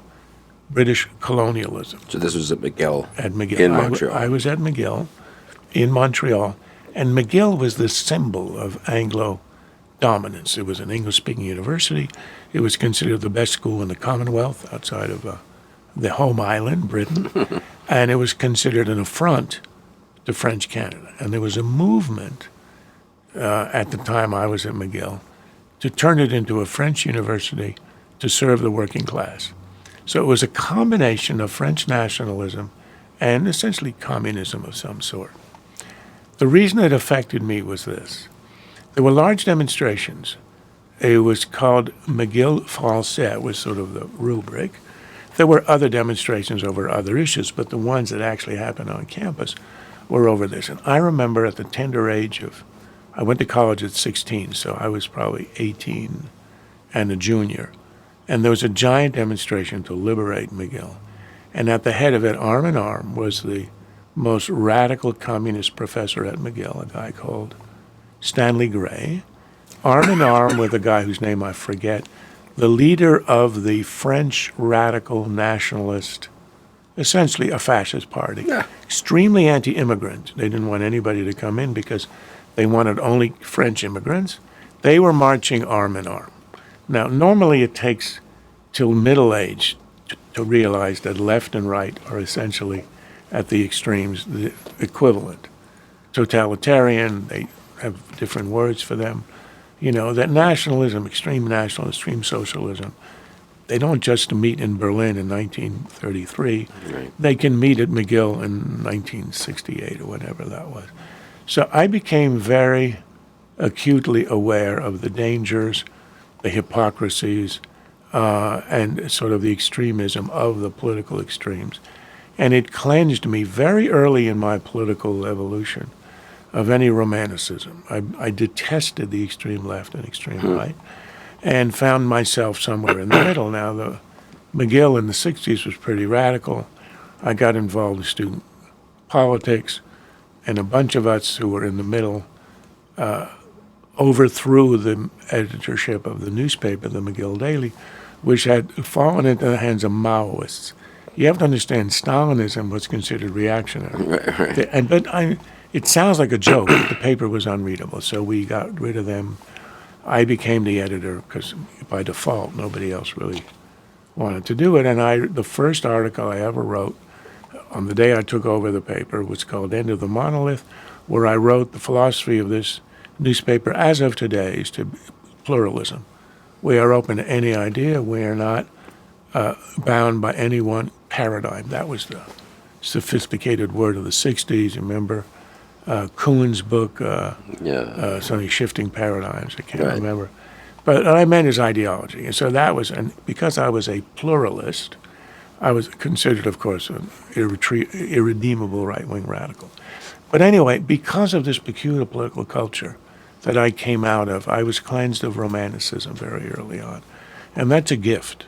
British colonialism. So this was at McGill. At McGill. In Montreal. I was at McGill in Montreal, and McGill was the symbol of Anglo dominance. It was an English-speaking university. It was considered the best school in the Commonwealth outside of the home island, Britain, and it was considered an affront to French Canada. And there was a movement at the time I was at McGill to turn it into a French university to serve the working class. So it was a combination of French nationalism and essentially communism of some sort. The reason it affected me was this. There were large demonstrations. It was called McGill Français, was sort of the rubric. There were other demonstrations over other issues, but the ones that actually happened on campus were over this. And I remember at the tender age I went to college at 16, so I was probably 18 and a junior. And there was a giant demonstration to liberate McGill. And at the head of it, arm in arm, was the most radical communist professor at McGill, a guy called Stanley Gray, arm in arm with a guy whose name I forget, the leader of the French radical nationalist, essentially a fascist party, extremely anti-immigrant. They didn't want anybody to come in because they wanted only French immigrants. They were marching arm in arm. Now, normally it takes till middle age to realize that left and right are essentially at the extremes the equivalent. Totalitarian, they have different words for them. That nationalism, extreme socialism, they don't just meet in Berlin in 1933. Right. They can meet at McGill in 1968 or whatever that was. So I became very acutely aware of the dangers, the hypocrisies, and sort of the extremism of the political extremes. And it cleansed me very early in my political evolution of any romanticism. I detested the extreme left and extreme right, and found myself somewhere in the middle. Now, the McGill in the 60s was pretty radical. I got involved in student politics, and a bunch of us who were in the middle overthrew the editorship of the newspaper, the McGill Daily, which had fallen into the hands of Maoists. You have to understand, Stalinism was considered reactionary. Right. It sounds like a joke, but the paper was unreadable, so we got rid of them. I became the editor because by default, nobody else really wanted to do it. And the first article I ever wrote on the day I took over the paper was called End of the Monolith, where I wrote the philosophy of this newspaper as of today is to pluralism. We are open to any idea. We are not bound by any one paradigm. That was the sophisticated word of the 60s. Remember Kuhn's book, something Shifting Paradigms. I can't remember. But what I meant is ideology. And so that was, and because I was a pluralist, I was considered, of course, an irredeemable right-wing radical. But anyway, because of this peculiar political culture that I came out of, I was cleansed of romanticism very early on. And that's a gift.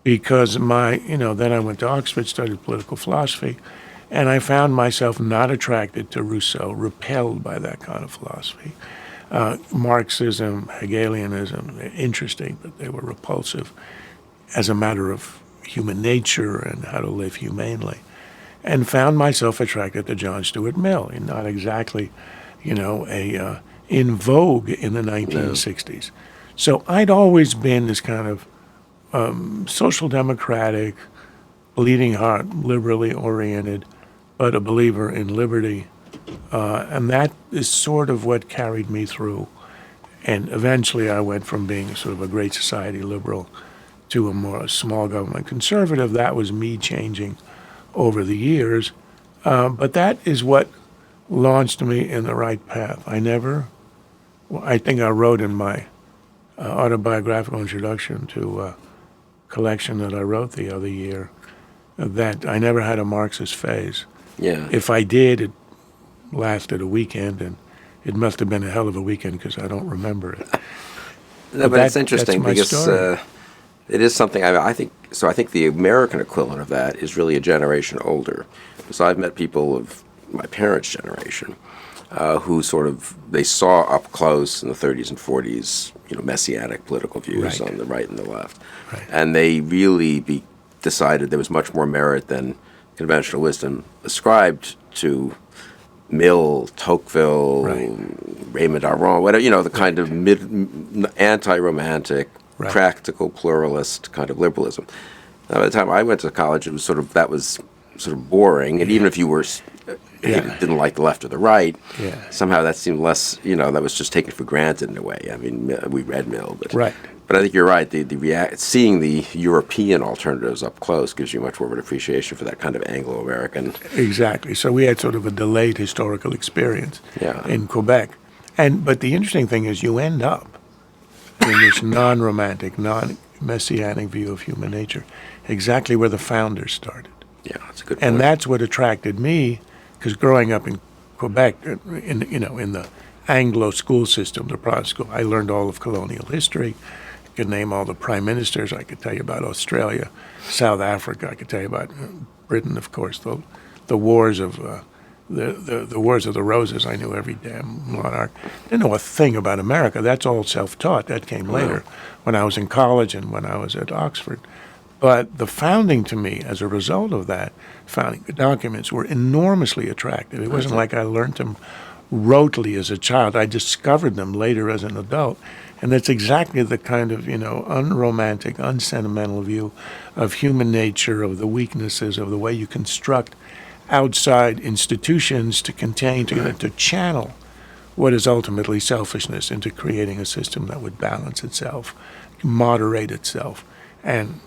Because then I went to Oxford, studied political philosophy, and I found myself not attracted to Rousseau, repelled by that kind of philosophy. Marxism, Hegelianism, they're interesting, but they were repulsive as a matter of human nature and how to live humanely. And found myself attracted to John Stuart Mill, and not exactly, in vogue in the 1960s. So I'd always been this kind of social democratic, bleeding heart, liberally oriented, but a believer in liberty. And that is sort of what carried me through. And eventually I went from being sort of a great society liberal to a more small government conservative. That was me changing over the years. But that is what launched me in the right path. I think I wrote in my autobiographical introduction to a collection that I wrote the other year that I never had a Marxist phase. Yeah. If I did, it lasted a weekend, and it must have been a hell of a weekend because I don't remember it. No, but it's interesting because story. It is something I think. So I think the American equivalent of that is really a generation older. So I've met people of my parents' generation who they saw up close in the 30s and 40s, messianic political views on the right and the left, and they really decided there was much more merit than conventional wisdom ascribed to Mill, Tocqueville, Raymond Aron, whatever, the kind of anti-romantic, practical, pluralist kind of liberalism. Now, by the time I went to college, it was that was boring, and even if you were didn't like the left or the right, somehow that seemed less, that was just taken for granted in a way. I mean, we read Mill, but I think you're right. Seeing the European alternatives up close gives you much more of an appreciation for that kind of Anglo-American. Exactly. So we had sort of a delayed historical experience in Quebec. But the interesting thing is you end up in this non-romantic, non-messianic view of human nature, exactly where the founders started. Yeah, that's a good point. And that's what attracted me, because growing up in Quebec, in the Anglo school system, the Protestant school, I learned all of colonial history. I could name all the prime ministers. I could tell you about Australia, South Africa. I could tell you about Britain, of course. The wars of the Wars of the Roses. I knew every damn monarch. Didn't know a thing about America. That's all self-taught. That came later, when I was in college and when I was at Oxford. But the founding, to me, as a result of that, founding documents were enormously attractive. It wasn't like I learned them rotely as a child. I discovered them later as an adult. And that's exactly the kind of, unromantic, unsentimental view of human nature, of the weaknesses, of the way you construct outside institutions to contain, to channel what is ultimately selfishness into creating a system that would balance itself, moderate itself. And,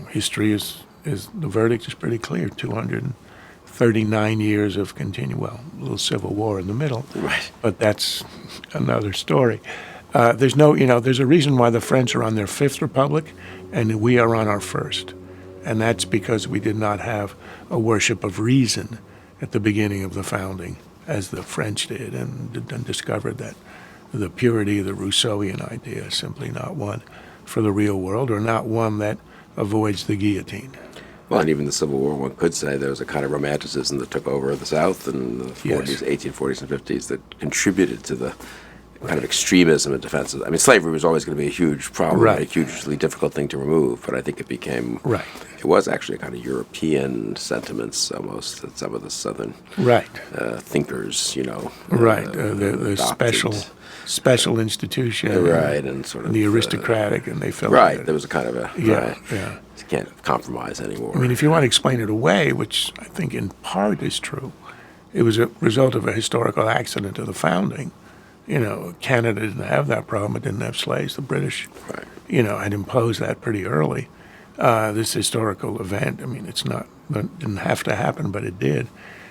history is the verdict is pretty clear. 239 years of a little civil war in the middle. Right. But that's another story. There's a reason why the French are on their fifth republic and we are on our first. And that's because we did not have a worship of reason at the beginning of the founding, as the French did, and discovered that the purity of the Rousseauian idea is simply not one for the real world, or not one that avoids the guillotine. Well, and even the Civil War, one could say there was a kind of romanticism that took over the South in the 40s, Yes. 1840s and 50s that contributed to the kind of extremism and defenses. I mean, slavery was always going to be a huge problem, Right. a hugely difficult thing to remove, but I think it became, Right. it was actually a kind of European sentiments almost that some of the Southern Right. thinkers, Right. The adopted. special institution. Right, and sort of the aristocratic, and they felt right. that- There was a kind of a Yeah, right, yeah. you can't compromise anymore. I mean, if you want to explain it away, which I think in part is true, it was a result of a historical accident of the founding. Canada didn't have that problem. It didn't have slaves. The British, Right. had imposed that pretty early. This historical event, it didn't have to happen, but it did.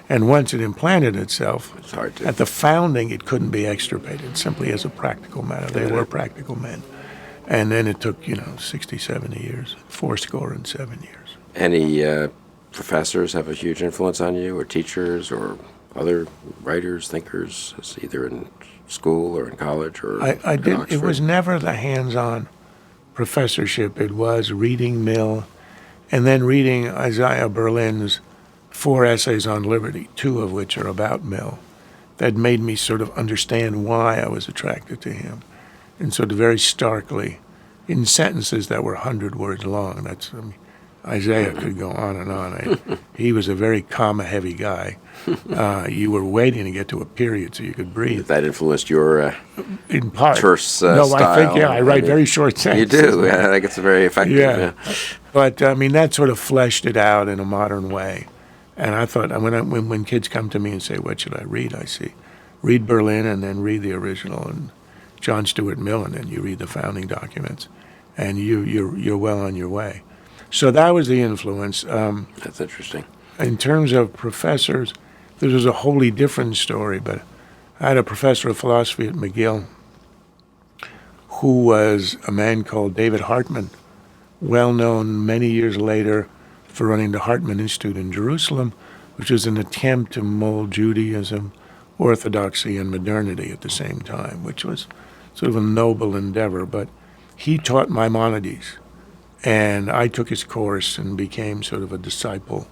And once it implanted itself, It's hard to. at the founding, it couldn't be extirpated simply as a practical matter. They were practical men. And then it took, 60, 70 years, 7 years. Any professors have a huge influence on you, or teachers, or other writers, thinkers, either in school or in college or I in did. Oxford? It was never the hands-on professorship. It was reading Mill, and then reading Isaiah Berlin's 4 essays on liberty, 2 of which are about Mill, that made me sort of understand why I was attracted to him, and sort of very starkly, in sentences that were 100 words long. Isaiah could go on and on. He was a very comma-heavy guy. You were waiting to get to a period so you could breathe. That influenced your In part. terse No, style. I think, I write very short You sentences. do. I think it's very effective. Yeah. But, that sort of fleshed it out in a modern way. And I thought, when kids come to me and say, what should I read? I say, read Berlin and then read the original and John Stuart Mill, and then you read the founding documents. And you're well on your way. So that was the influence. That's interesting. In terms of professors, this was a wholly different story, but I had a professor of philosophy at McGill who was a man called David Hartman, well known many years later for running the Hartman Institute in Jerusalem, which was an attempt to mold Judaism, orthodoxy, and modernity at the same time, which was sort of a noble endeavor. But he taught Maimonides, and I took his course and became sort of a disciple.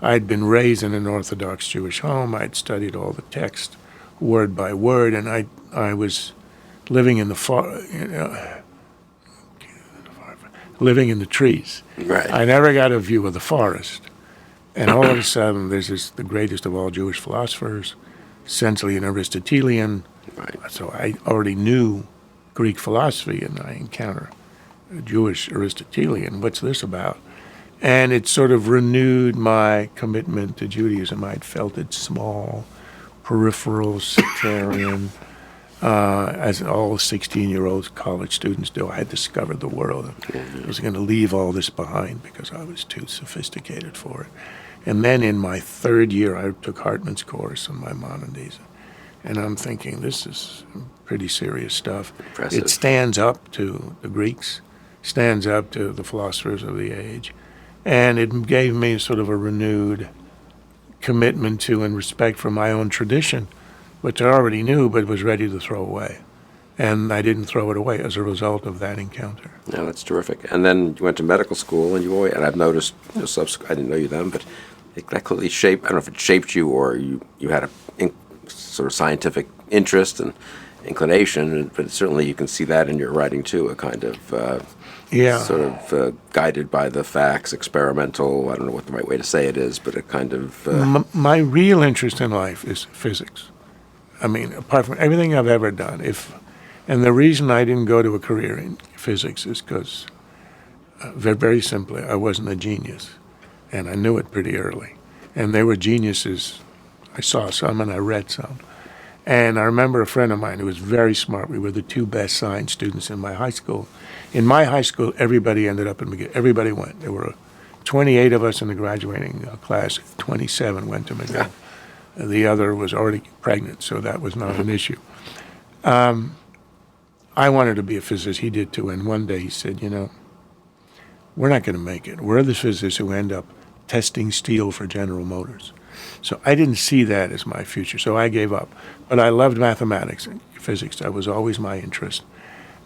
I'd been raised in an Orthodox Jewish home. I'd studied all the text word by word, and I was living in living in the trees. Right. I never got a view of the forest. And all of a sudden, there's the greatest of all Jewish philosophers, essentially an Aristotelian. Right. So I already knew Greek philosophy, and I encounter a Jewish Aristotelian. What's this about? And it sort of renewed my commitment to Judaism. I'd felt it small, peripheral, sectarian. As all 16-year-old college students do, I had discovered the world. I was going to leave all this behind because I was too sophisticated for it. And then in my 3rd year, I took Hartman's course on Maimonides. And I'm thinking, this is pretty serious stuff. Impressive. It stands up to the Greeks, stands up to the philosophers of the age. And it gave me sort of a renewed commitment to and respect for my own tradition, which I already knew but was ready to throw away. And I didn't throw it away as a result of that encounter. Yeah, that's terrific. And then you went to medical school, and and I've noticed, I didn't know you then, but that clearly shaped, I don't know if it shaped you or you had a sort of scientific interest and inclination, but certainly you can see that in your writing too, a kind of sort of guided by the facts, experimental, I don't know what the right way to say it is, but a kind of... My real interest in life is physics. I mean, apart from everything I've ever done, and the reason I didn't go to a career in physics is because, very, very simply, I wasn't a genius, and I knew it pretty early. And they were geniuses. I saw some and I read some. And I remember a friend of mine who was very smart. We were the two best science students in my high school. In my high school, everybody ended up in McGill. Everybody went. There were 28 of us in the graduating class. 27 went to McGill. The other was already pregnant, so that was not an issue. I wanted to be a physicist. He did too. And one day he said, we're not going to make it. We're the physicists who end up testing steel for General Motors. So I didn't see that as my future, so I gave up. But I loved mathematics and physics. That was always my interest.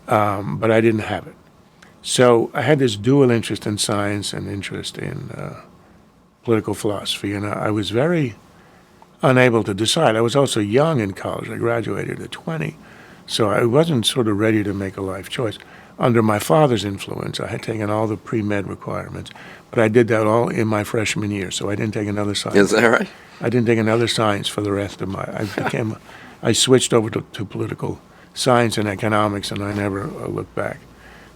But I didn't have it. So I had this dual interest in science and interest in political philosophy, and I was very unable to decide. I was also young in college. I graduated at 20, so I wasn't sort of ready to make a life choice. Under my father's influence, I had taken all the pre-med requirements, but I did that all in my freshman year, so I didn't take another science. Is that right? I didn't take another science for the rest of I switched over to political science and economics, and I never looked back.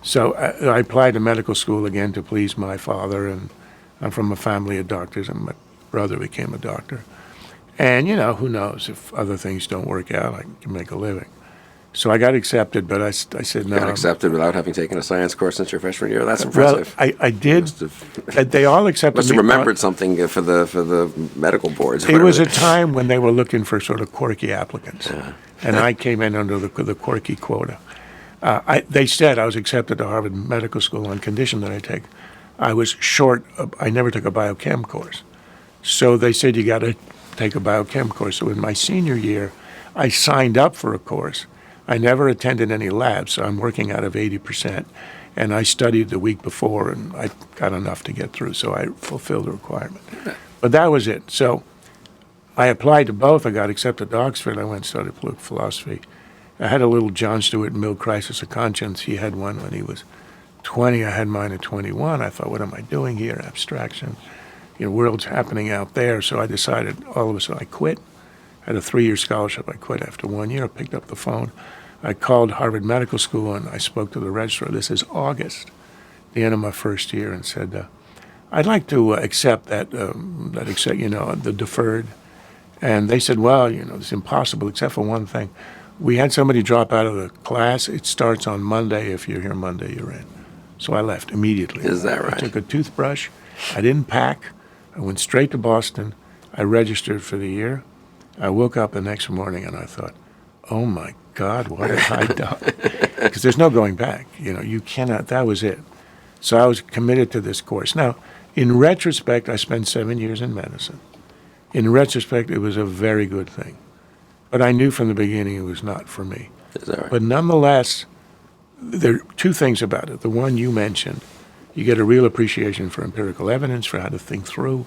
So I applied to medical school again to please my father, and I'm from a family of doctors, and my brother became a doctor. And, who knows, if other things don't work out, I can make a living. So I got accepted, but I said no. You got accepted without having taken a science course since your freshman year? That's impressive. Well, I did. They all accepted Must me. have remembered something for the medical boards. It was a time when they were looking for sort of quirky applicants, and I came in under the quirky quota. They said I was accepted to Harvard Medical School on condition that I was short. I never took a biochem course. So they said, you got to take a biochem course. So in my senior year, I signed up for a course. I never attended any labs, so I'm working out of 80%. And I studied the week before, and I got enough to get through, so I fulfilled the requirement. But that was it. So I applied to both. I got accepted to Oxford. I went and studied political philosophy. I had a little John Stuart Mill crisis of conscience. He had one when he was 20. I had mine at 21. I thought, what am I doing here? Abstraction. World's happening out there. So I decided all of a sudden I quit. I had a 3-year scholarship. I quit after 1 year. I picked up the phone. I called Harvard Medical School, and I spoke to the registrar. This is August, the end of my first year, and said, I'd like to accept the deferred. And they said, well, it's impossible except for one thing. We had somebody drop out of the class. It starts on Monday. If you're here Monday, you're in. So I left immediately. Is that right? I took a toothbrush. I didn't pack. I went straight to Boston. I registered for the year. I woke up the next morning and I thought, oh my God, what have I done? Because there's no going back. You cannot, that was it. So I was committed to this course. Now, in retrospect, I spent 7 years in medicine. In retrospect, it was a very good thing. But I knew from the beginning it was not for me. Is that right? But nonetheless, there are two things about it. The one you mentioned, you get a real appreciation for empirical evidence, for how to think through,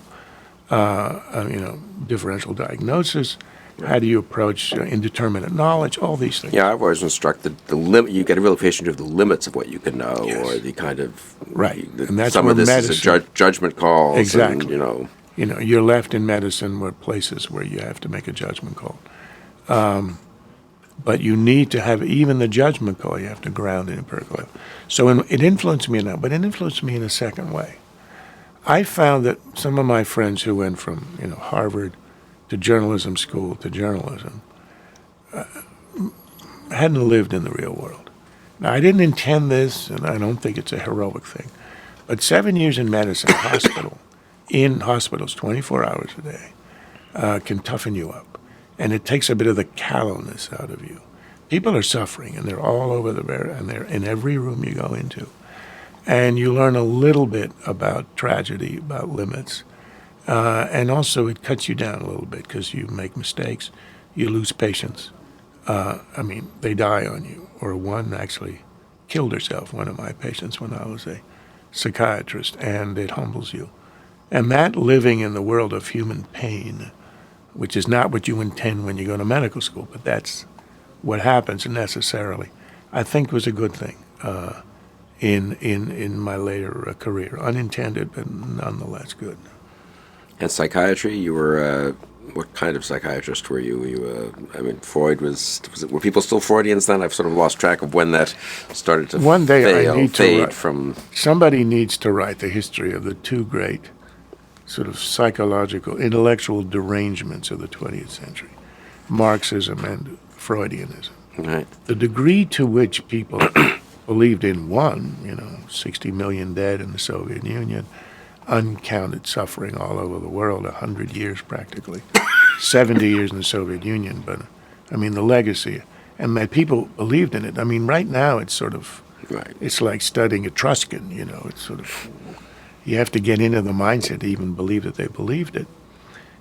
differential diagnosis. How do you approach indeterminate knowledge? All these things. Yeah, I've always been struck that the limit. You get a real appreciation of the limits of what you can know, Yes. or the kind of Right, and that's some where of this medicine, is a judgment call. Exactly. And, you're left in medicine where places where you have to make a judgment call. But you need to have even the judgment call. You have to ground in empirical evidence. So it influenced me in that, but it influenced me in a second way. I found that some of my friends who went from Harvard to journalism school to journalism hadn't lived in the real world. Now, I didn't intend this, and I don't think it's a heroic thing, but 7 years in medicine, in hospitals 24 hours a day, can toughen you up. And it takes a bit of the callousness out of you. People are suffering, and they're all over and they're in every room you go into. And you learn a little bit about tragedy, about limits. And also it cuts you down a little bit because you make mistakes. You lose patience. They die on you. Or one actually killed herself, one of my patients, when I was a psychiatrist, and it humbles you. And that living in the world of human pain, which is not what you intend when you go to medical school, but that's what happens necessarily, I think was a good thing in my later career. Unintended, but nonetheless good. And psychiatry, you were what kind of psychiatrist were you? I mean, Freud were people still Freudians then? I've sort of lost track of when that started to One day I need to fade write. from. Somebody needs to write the history of the two great sort of psychological, intellectual derangements of the 20th century, Marxism and Freudianism. Right. The degree to which people believed in one, 60 million dead in the Soviet Union, uncounted suffering all over the world, 100 years practically, 70 years in the Soviet Union, but I mean the legacy, and that people believed in it. I mean, right now it's sort of, Right. it's like studying Etruscan, it's sort of, you have to get into the mindset to even believe that they believed it,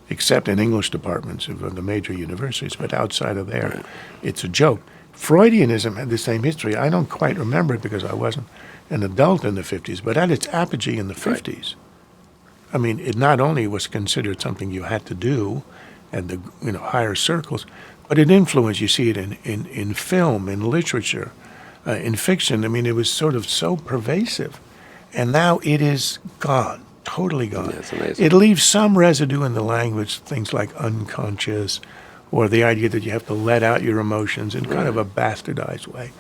except in English departments of the major universities, but outside of there, it's a joke. Freudianism had the same history. I don't quite remember it because I wasn't an adult in the 50s, but at its apogee in the 50s, I mean, it not only was considered something you had to do at the higher circles, but it influenced. You see it in film, in literature, in fiction. I mean, it was sort of so pervasive, and now it is gone, totally gone. Yeah, it's amazing. It leaves some residue in the language, things like unconscious, or the idea that you have to let out your emotions in kind of a bastardized way.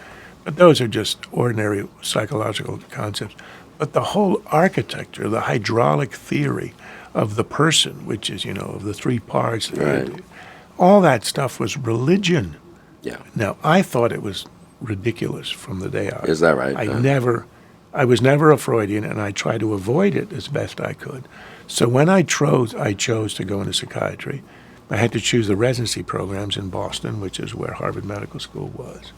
But those are just ordinary psychological concepts. But the whole architecture, the hydraulic theory of the person, which is, of the three parts, Right. all that stuff was religion. Yeah. Now, I thought it was ridiculous from the day I Is that right? I was never a Freudian, and I tried to avoid it as best I could. So when I chose to go into psychiatry. I had to choose the residency programs in Boston, which is where Harvard Medical School was.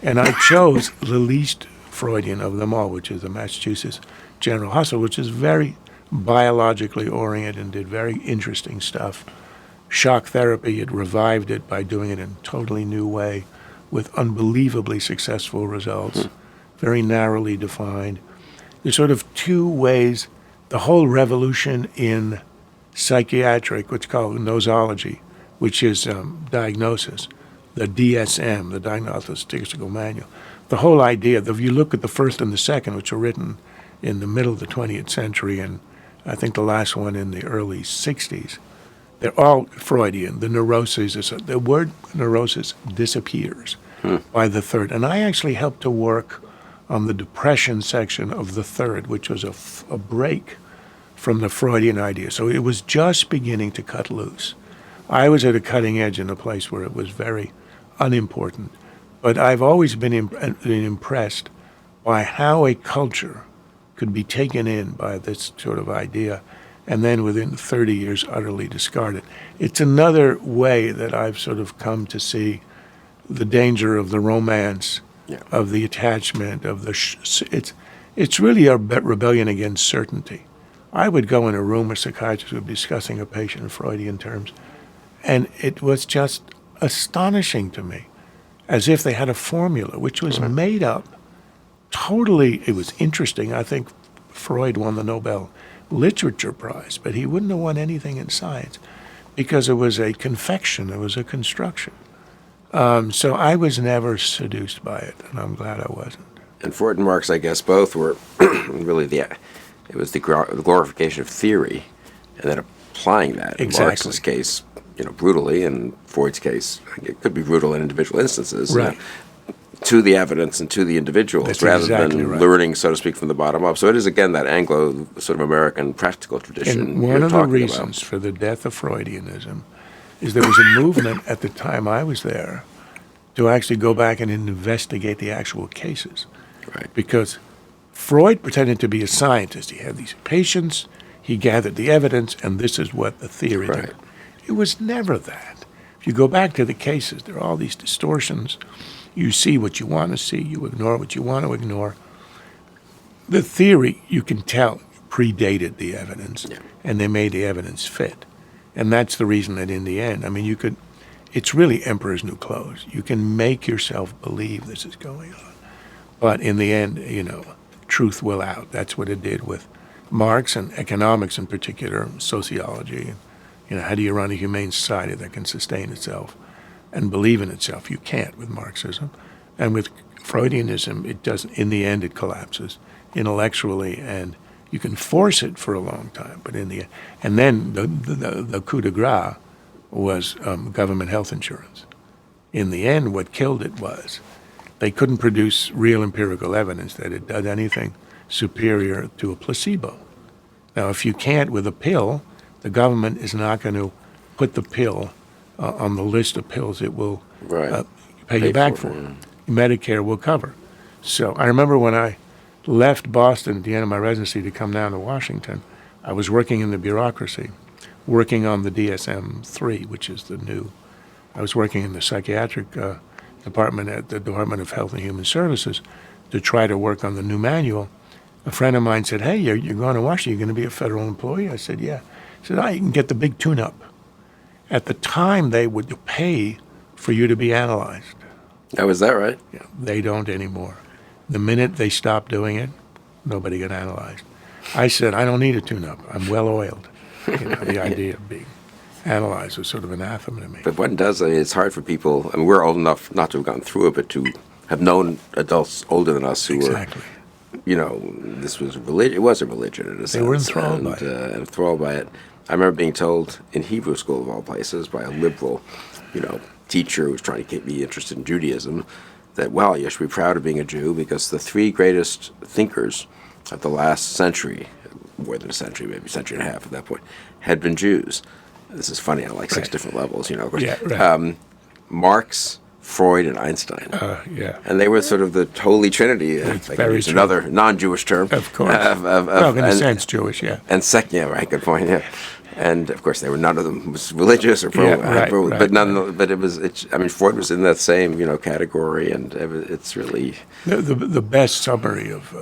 And I chose the least Freudian of them all, which is the Massachusetts General Hospital, which is very biologically oriented and did very interesting stuff. Shock therapy, it revived it by doing it in a totally new way with unbelievably successful results, very narrowly defined. There's sort of two ways, the whole revolution in psychiatric, what's called nosology, which is diagnosis, the DSM, the Diagnostic Statistical Manual. The whole idea, if you look at the first and the second, which were written in the middle of the 20th century, and I think the last one in the early 60s, they're all Freudian. The neuroses, the word neurosis disappears by the third. And I actually helped to work on the depression section of the third, which was a break from the Freudian idea. So it was just beginning to cut loose. I was at a cutting edge in a place where it was very unimportant. But I've always been impressed by how a culture could be taken in by this sort of idea and then within 30 years utterly discarded. It's another way that I've sort of come to see the danger of the romance, of the attachment, of the... It's really a rebellion against certainty. I would go in a room where psychiatrists would be discussing a patient in Freudian terms, and it was just astonishing to me, as if they had a formula which was made up totally. It was interesting. I think Freud won the Nobel Literature Prize, but he wouldn't have won anything in science because it was a confection, it was a construction. So I was never seduced by it, and I'm glad I wasn't. And Freud and Marx, I guess, both were really it was the glorification of theory, and then applying that. In Exactly. Marx's case, brutally. In Freud's case, it could be brutal in individual instances. Right. To the evidence and to the individuals, That's rather exactly than right. learning, so to speak, from the bottom up. So it is, again, that Anglo sort of American practical tradition. And one you're of the talking reasons about. for the death of Freudianism is there was a movement at the time I was there to actually go back and investigate the actual cases. Right. Because Freud pretended to be a scientist. He had these patients, he gathered the evidence, and this is what the theory Right. did. It was never that. If you go back to the cases, there are all these distortions. You see what you want to see, you ignore what you want to ignore. The theory, you can tell, predated the evidence, and they made the evidence fit. And that's the reason that in the end, I mean, it's really emperor's new clothes. You can make yourself believe this is going on. But in the end, truth will out. That's what it did with Marx and economics in particular, sociology. How do you run a humane society that can sustain itself and believe in itself? You can't with Marxism. And with Freudianism, it doesn't. In the end, it collapses intellectually, and you can force it for a long time. But in the end, and then the coup de grace was government health insurance. In the end, what killed it was they couldn't produce real empirical evidence that it did anything superior to a placebo. Now, if you can't with a pill, the government is not going to put the pill on the list of pills it will pay you back for. Yeah. Medicare will cover. So I remember when I left Boston at the end of my residency to come down to Washington, I was working in the bureaucracy, working on the DSM-3, which is the new. I was working in the psychiatric department at the Department of Health and Human Services to try to work on the new manual. A friend of mine said, "Hey, you're going to Washington. You're going to be a federal employee?" I said, "Yeah." He said, "You can get the big tune-up." At the time, they would pay for you to be analyzed. Oh, is that right? Yeah, they don't anymore. The minute they stopped doing it, nobody got analyzed. I said, "I don't need a tune-up. I'm well-oiled." The idea of being analyzed was sort of anathema to me. But one does, it's hard for people, I mean, we're old enough not to have gone through it, but to have known adults older than us who Exactly. were, this was religion. It was a religion in a sense. They were enthralled by it. And enthralled by it. I remember being told in Hebrew school, of all places, by a liberal, teacher who was trying to get me interested in Judaism, that, well, you should be proud of being a Jew because the three greatest thinkers of the last century, more than a century, maybe a century and a half at that point, had been Jews. This is funny on like 6 different levels, of course. Yeah, right. Marx, Freud, and Einstein. Yeah. And they were sort of the holy trinity. It's I can very use true. another non-Jewish term. Of course. Well, in a sense, Jewish, yeah. And second, yeah, right, good point, yeah. And of course, none of them was religious or pro, Yeah, right, but right. But it was. Freud was in that same category, and it's really The best summary of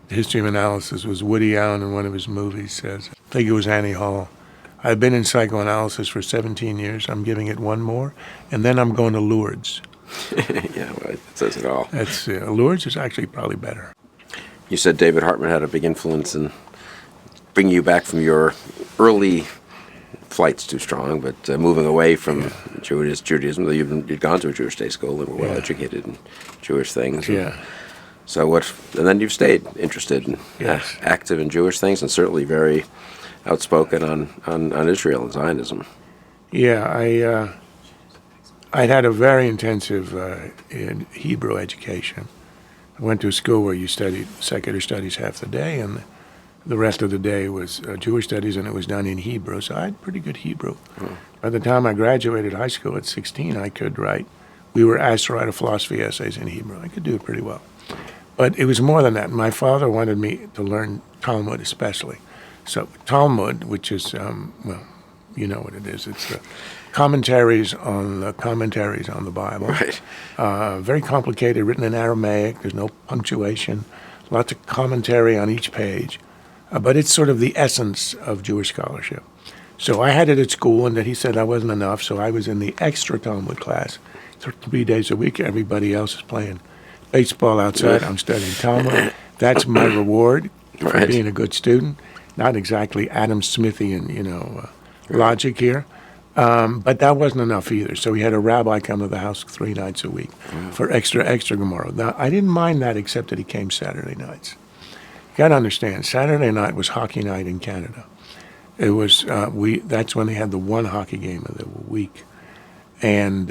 the history of analysis was Woody Allen in one of his movies says, I think it was Annie Hall, "I've been in psychoanalysis for 17 years. I'm giving it one more, and then I'm going to Lourdes." yeah, well, it says it all. That's Lourdes is actually probably better. You said David Hartman had a big influence in bringing you back from your early flight's too strong, but moving away from Judaism. You'd gone to a Jewish day school and were well educated in Jewish things. Yeah. So and then you've stayed interested and Yes. active in Jewish things, and certainly very outspoken on Israel and Zionism. Yeah, I'd had a very intensive in Hebrew education. I went to a school where you studied secular studies half the day, and the rest of the day was Jewish studies, and it was done in Hebrew. So I had pretty good Hebrew. By the time I graduated high school at 16, I could write. We were asked to write a philosophy essays in Hebrew. I could do it pretty well. But it was more than that. My father wanted me to learn Talmud especially. So Talmud, which is, you know what it is. It's the commentaries on the Bible. Right. Very complicated, written in Aramaic. There's no punctuation. Lots of commentary on each page. But it's sort of the essence of Jewish scholarship. So I had it at school, and that he said I wasn't enough, so I was in the extra Talmud class 3 days a week. Everybody else is playing baseball outside. I'm studying Talmud. That's my reward for being a good student. Not exactly Adam Smithian, logic here. But that wasn't enough either. So we had a rabbi come to the house 3 nights a week for extra Gemara. Now, I didn't mind that except that he came Saturday nights. You got to understand, Saturday night was hockey night in Canada. It was that's when they had the one hockey game of the week. And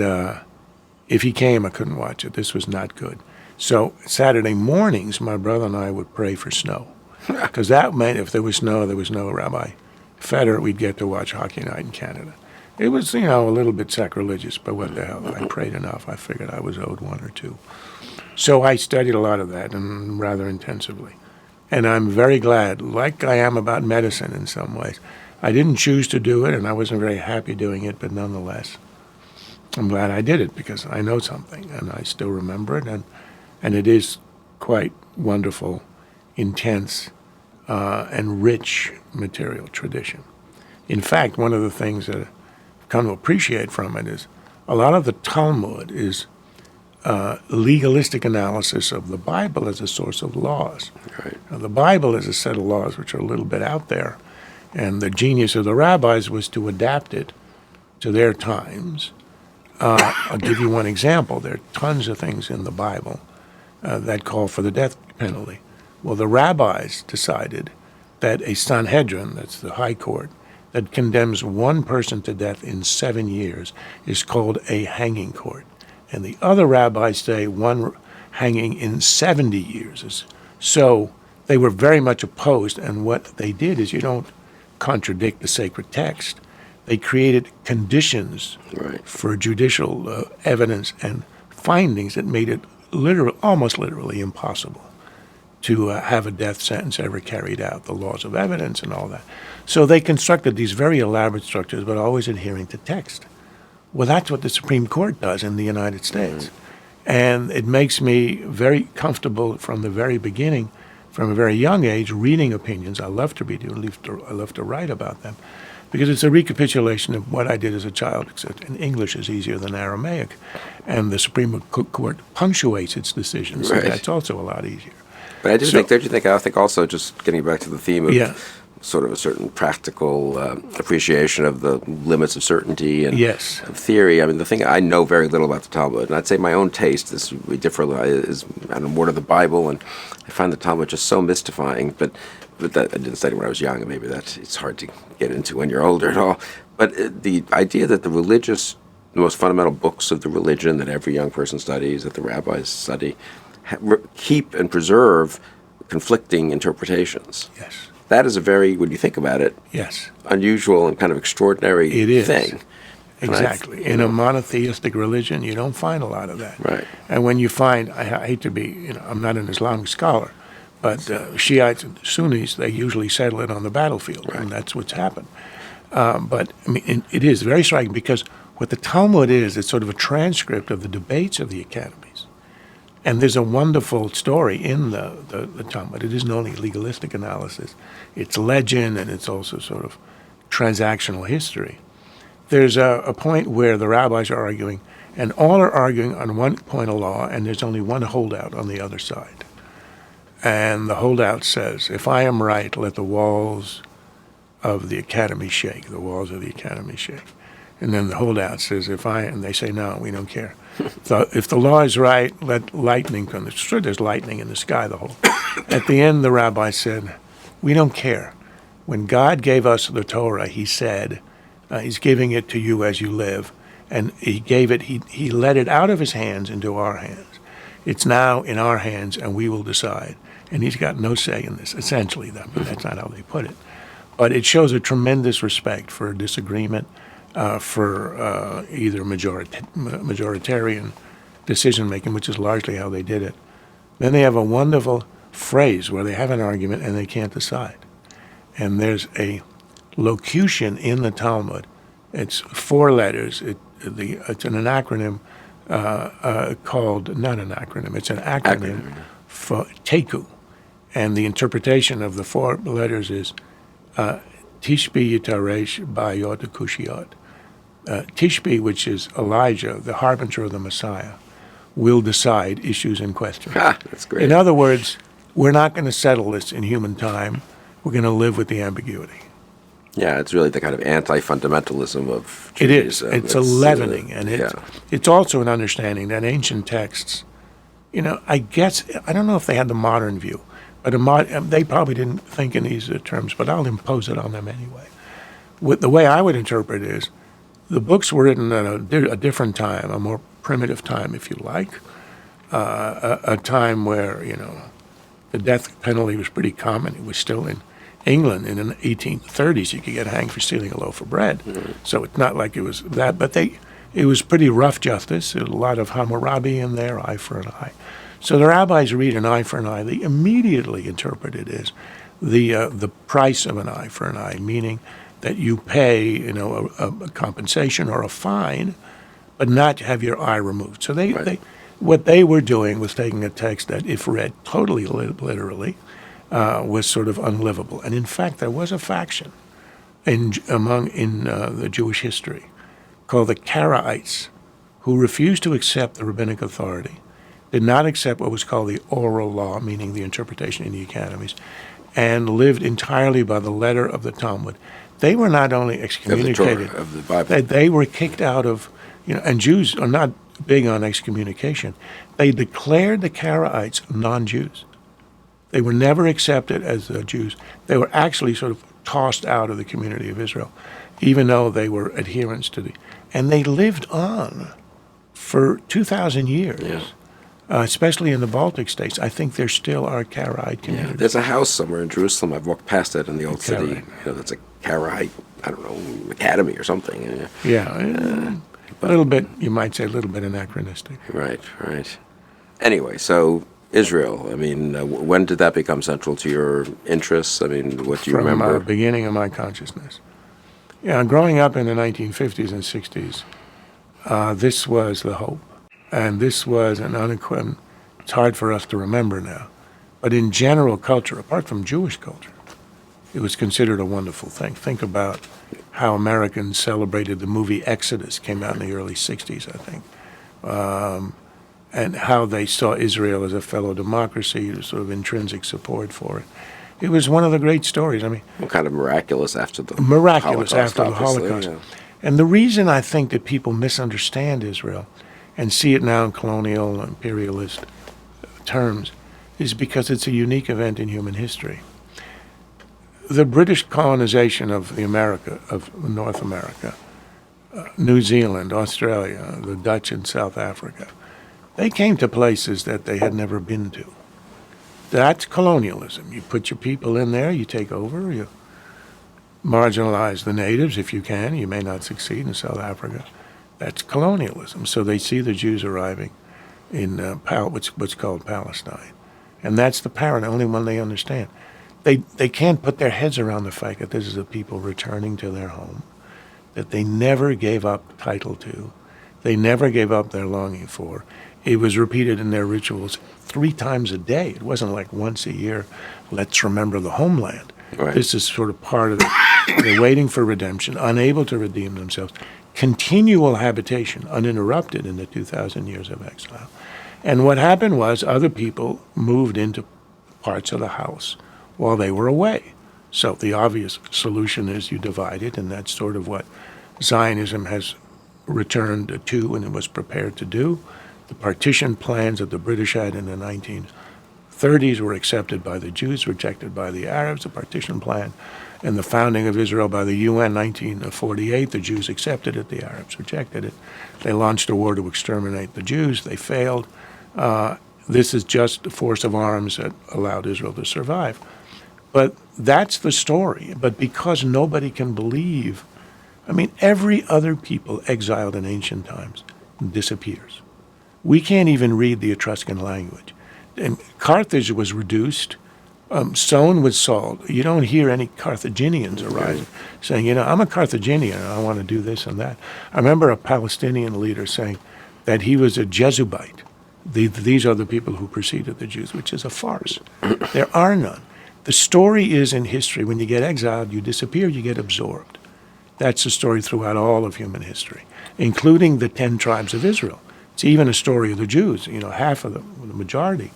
if he came, I couldn't watch it. This was not good. So Saturday mornings, my brother and I would pray for snow. Because that meant if there was no Rabbi Feder, we'd get to watch hockey night in Canada. It was, a little bit sacrilegious, but what the hell? I prayed enough. I figured I was owed 1 or 2. So I studied a lot of that, and rather intensively. And I'm very glad, like I am about medicine in some ways. I didn't choose to do it, and I wasn't very happy doing it, but nonetheless, I'm glad I did it because I know something, and I still remember it, and it is quite wonderful, intense, and rich material tradition. In fact, one of the things that I've come to appreciate from it is a lot of the Talmud is legalistic analysis of the Bible as a source of laws. Right. Now, the Bible is a set of laws which are a little bit out there, and the genius of the rabbis was to adapt it to their times. I'll give you one example. There are tons of things in the Bible that call for the death penalty. Well, the rabbis decided that a Sanhedrin, that's the high court, that condemns one person to death in 7 years is called a hanging court. And the other rabbis say one hanging in 70 years is. So they were very much opposed, and what they did is, you don't contradict the sacred text. They created conditions Right. for judicial evidence and findings that made it almost literally impossible to have a death sentence ever carried out, the laws of evidence and all that. So they constructed these very elaborate structures, but always adhering to text. Well, that's what the Supreme Court does in the United States. And it makes me very comfortable from the very beginning, from a very young age, reading opinions. I love to read them, I love to write about them, because it's a recapitulation of what I did as a child, except in English is easier than Aramaic. And the Supreme Court punctuates its decisions, so Right. that's also a lot easier. But I do So- think, don't you think, I think also just getting back to the theme of Yeah. sort of a certain practical appreciation of the limits of certainty and Yes. of theory. I mean, the thing, I know very little about the Talmud, and I'd say my own taste is we differ, is I know more to the Bible, and I find the Talmud just so mystifying, but that I didn't study when I was young, and maybe that it's hard to get into when you're older at all. But the idea that the most fundamental books of the religion that every young person studies, that the rabbis study, keep and preserve conflicting interpretations. Yes. That is a very, when you think about it, Yes. unusual and kind of extraordinary It is. thing. And Exactly. In a monotheistic religion, you don't find a lot of that. Right. And when you find, I hate to be, I'm not an Islamic scholar, but Shiites and Sunnis, they usually settle it on the battlefield, and that's what's happened. But I mean, it is very striking because what the Talmud is, it's sort of a transcript of the debates of the academies. And there's a wonderful story in the Talmud. It isn't only legalistic analysis. It's legend, and it's also sort of transactional history. There's a point where the rabbis are arguing, and all are arguing on one point of law, and there's only one holdout on the other side. And the holdout says, if I am right, let the walls of the academy shake, the walls of the academy shake. And then the holdout says, and they say, no, we don't care. So if the law is right, let lightning come. It's true, there's lightning in the sky the whole. At the end, the rabbi said, we don't care. When God gave us the Torah, he said, he's giving it to you as you live. And he gave it, he let it out of his hands into our hands. It's now in our hands, and we will decide. And he's got no say in this, essentially. That's not how they put it. But it shows a tremendous respect for disagreement, for either majoritarian decision-making, which is largely how they did it. Then they have a wonderful phrase where they have an argument and they can't decide. And there's a locution in the Talmud. It's 4 letters. It's an acronym called, not an acronym, it's an acronym for teku. And the interpretation of the 4 letters is Tishbi Yitaresh Bayot Kushiot. Tishbi, which is Elijah, the harbinger of the Messiah, will decide issues in question. That's great. In other words, we're not going to settle this in human time. We're going to live with the ambiguity. Yeah, it's really the kind of anti-fundamentalism of It is. Judaism. It's a leavening, and it's also an understanding that ancient texts, I guess, I don't know if they had the modern view, but they probably didn't think in these terms, but I'll impose it on them anyway. The way I would interpret it is, the books were written at a different time, a more primitive time, if you like, a time where, the death penalty was pretty common. It was still in England in the 1830s. You could get hanged for stealing a loaf of bread. Mm-hmm. So it's not like it was that, but it was pretty rough justice. There's a lot of Hammurabi in there, eye for an eye. So the rabbis read an eye for an eye. They immediately interpret it as the price of an eye for an eye, meaning that you pay, a compensation or a fine, but not have your eye removed. So what they were doing was taking a text that, if read totally literally, was sort of unlivable. And in fact, there was a faction in the Jewish history called the Karaites, who refused to accept the rabbinic authority, did not accept what was called the oral law, meaning the interpretation in the academies, and lived entirely by the letter of the Talmud. They were not only excommunicated, of the Bible. They were kicked out of, and Jews are not big on excommunication. They declared the Karaites non-Jews. They were never accepted as Jews. They were actually sort of tossed out of the community of Israel, even though they were adherents to and they lived on for 2,000 years. Yeah. Especially in the Baltic states. I think there still are Karaite Yeah. communities. There's a house somewhere in Jerusalem. I've walked past it in the old city. Karaite. That's a Karaite, I don't know, academy or something. Yeah, a little bit, you might say a little bit anachronistic. Right, right. Anyway, so Israel, I mean, when did that become central to your interests? I mean, what do you remember? From the beginning of my consciousness. Yeah, growing up in the 1950s and 60s, this was the hope. And this was an unequivocal, it's hard for us to remember now, but in general culture, apart from Jewish culture, it was considered a wonderful thing. Think about how Americans celebrated the movie Exodus, came out in the early 60s, I think, and how they saw Israel as a fellow democracy, sort of intrinsic support for it. It was one of the great stories. I mean, Well, kind of miraculous after the miraculous Holocaust, after the obviously, Holocaust. yeah. And the reason I think that people misunderstand Israel and see it now in colonial, imperialist terms is because it's a unique event in human history. The British colonization of North America, New Zealand, Australia, the Dutch in South Africa, they came to places that they had never been to. That's colonialism. You put your people in there, you take over, you marginalize the natives if you can. You may not succeed in South Africa. That's colonialism. So they see the Jews arriving in what's called Palestine. And that's the paradigm, only one they understand. They can't put their heads around the fact that this is a people returning to their home, that they never gave up title to, they never gave up their longing for. It was repeated in their rituals 3 times a day. It wasn't like once a year, let's remember the homeland. Right. This is sort of part of it. They're waiting for redemption, unable to redeem themselves. Continual habitation, uninterrupted in the 2,000 years of exile. And what happened was other people moved into parts of the house while they were away. So the obvious solution is you divide it, and that's sort of what Zionism has returned to and it was prepared to do. The partition plans that the British had in the 1930s were accepted by the Jews, rejected by the Arabs. The partition plan and the founding of Israel by the UN, 1948, the Jews accepted it, the Arabs rejected it. They launched a war to exterminate the Jews. They failed. This is just the force of arms that allowed Israel to survive. But that's the story. But because nobody can believe, I mean, every other people exiled in ancient times disappears. We can't even read the Etruscan language. And Carthage was reduced, sown with salt. You don't hear any Carthaginians arising saying, I'm a Carthaginian and I want to do this and that. I remember a Palestinian leader saying that he was a Jebusite. These are the people who preceded the Jews, which is a farce. There are none. The story is in history, when you get exiled, you disappear, you get absorbed. That's the story throughout all of human history, including the 10 tribes of Israel. It's even a story of the Jews. Half of the majority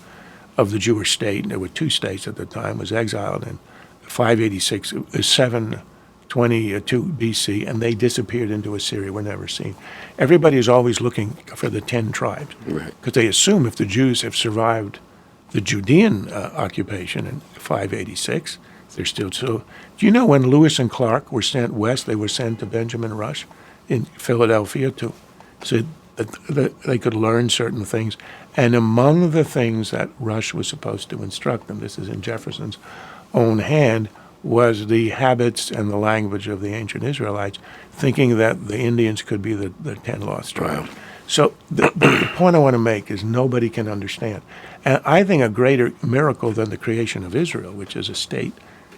of the Jewish state, there were 2 states at the time, was exiled in 586, 722 BC, and they disappeared into Assyria, were never seen. Everybody is always looking for the 10 tribes, because they assume if the Jews have survived the Judean occupation in 586, they're still so. Do you know when Lewis and Clark were sent west, they were sent to Benjamin Rush in Philadelphia so that they could learn certain things. And among the things that Rush was supposed to instruct them, this is in Jefferson's own hand, was the habits and the language of the ancient Israelites, thinking that the Indians could be the 10 lost tribes. Wow. So the point I want to make is nobody can understand. And I think a greater miracle than the creation of Israel, which is a state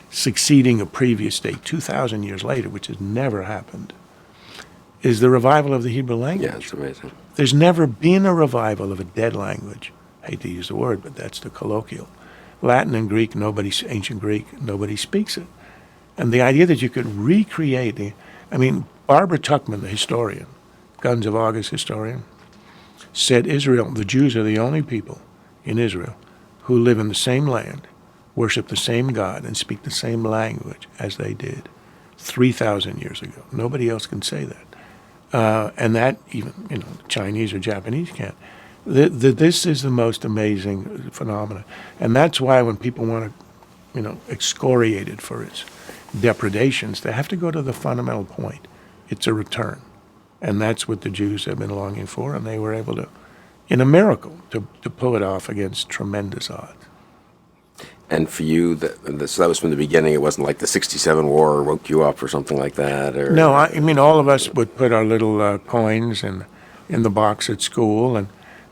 succeeding a previous state 2,000 years later, which has never happened, is the revival of the Hebrew language. Yeah, it's amazing. There's never been a revival of a dead language. I hate to use the word, but that's the colloquial. Latin and Greek, ancient Greek, nobody speaks it. And the idea that you could recreate Barbara Tuchman, the historian, Guns of August historian, said Israel, the Jews are the only people in Israel who live in the same land, worship the same God, and speak the same language as they did 3,000 years ago. Nobody else can say that. And that even, Chinese or Japanese can't. This is the most amazing phenomenon. And that's why when people want to, excoriate it for its depredations. They have to go to the fundamental point. It's a return. And that's what the Jews have been longing for, and they were able to, in a miracle, to pull it off against tremendous odds. And for you, so that was from the beginning. It wasn't like the '67 war woke you up or something like that. Or No, I mean, all of us would put our little coins in the box at school,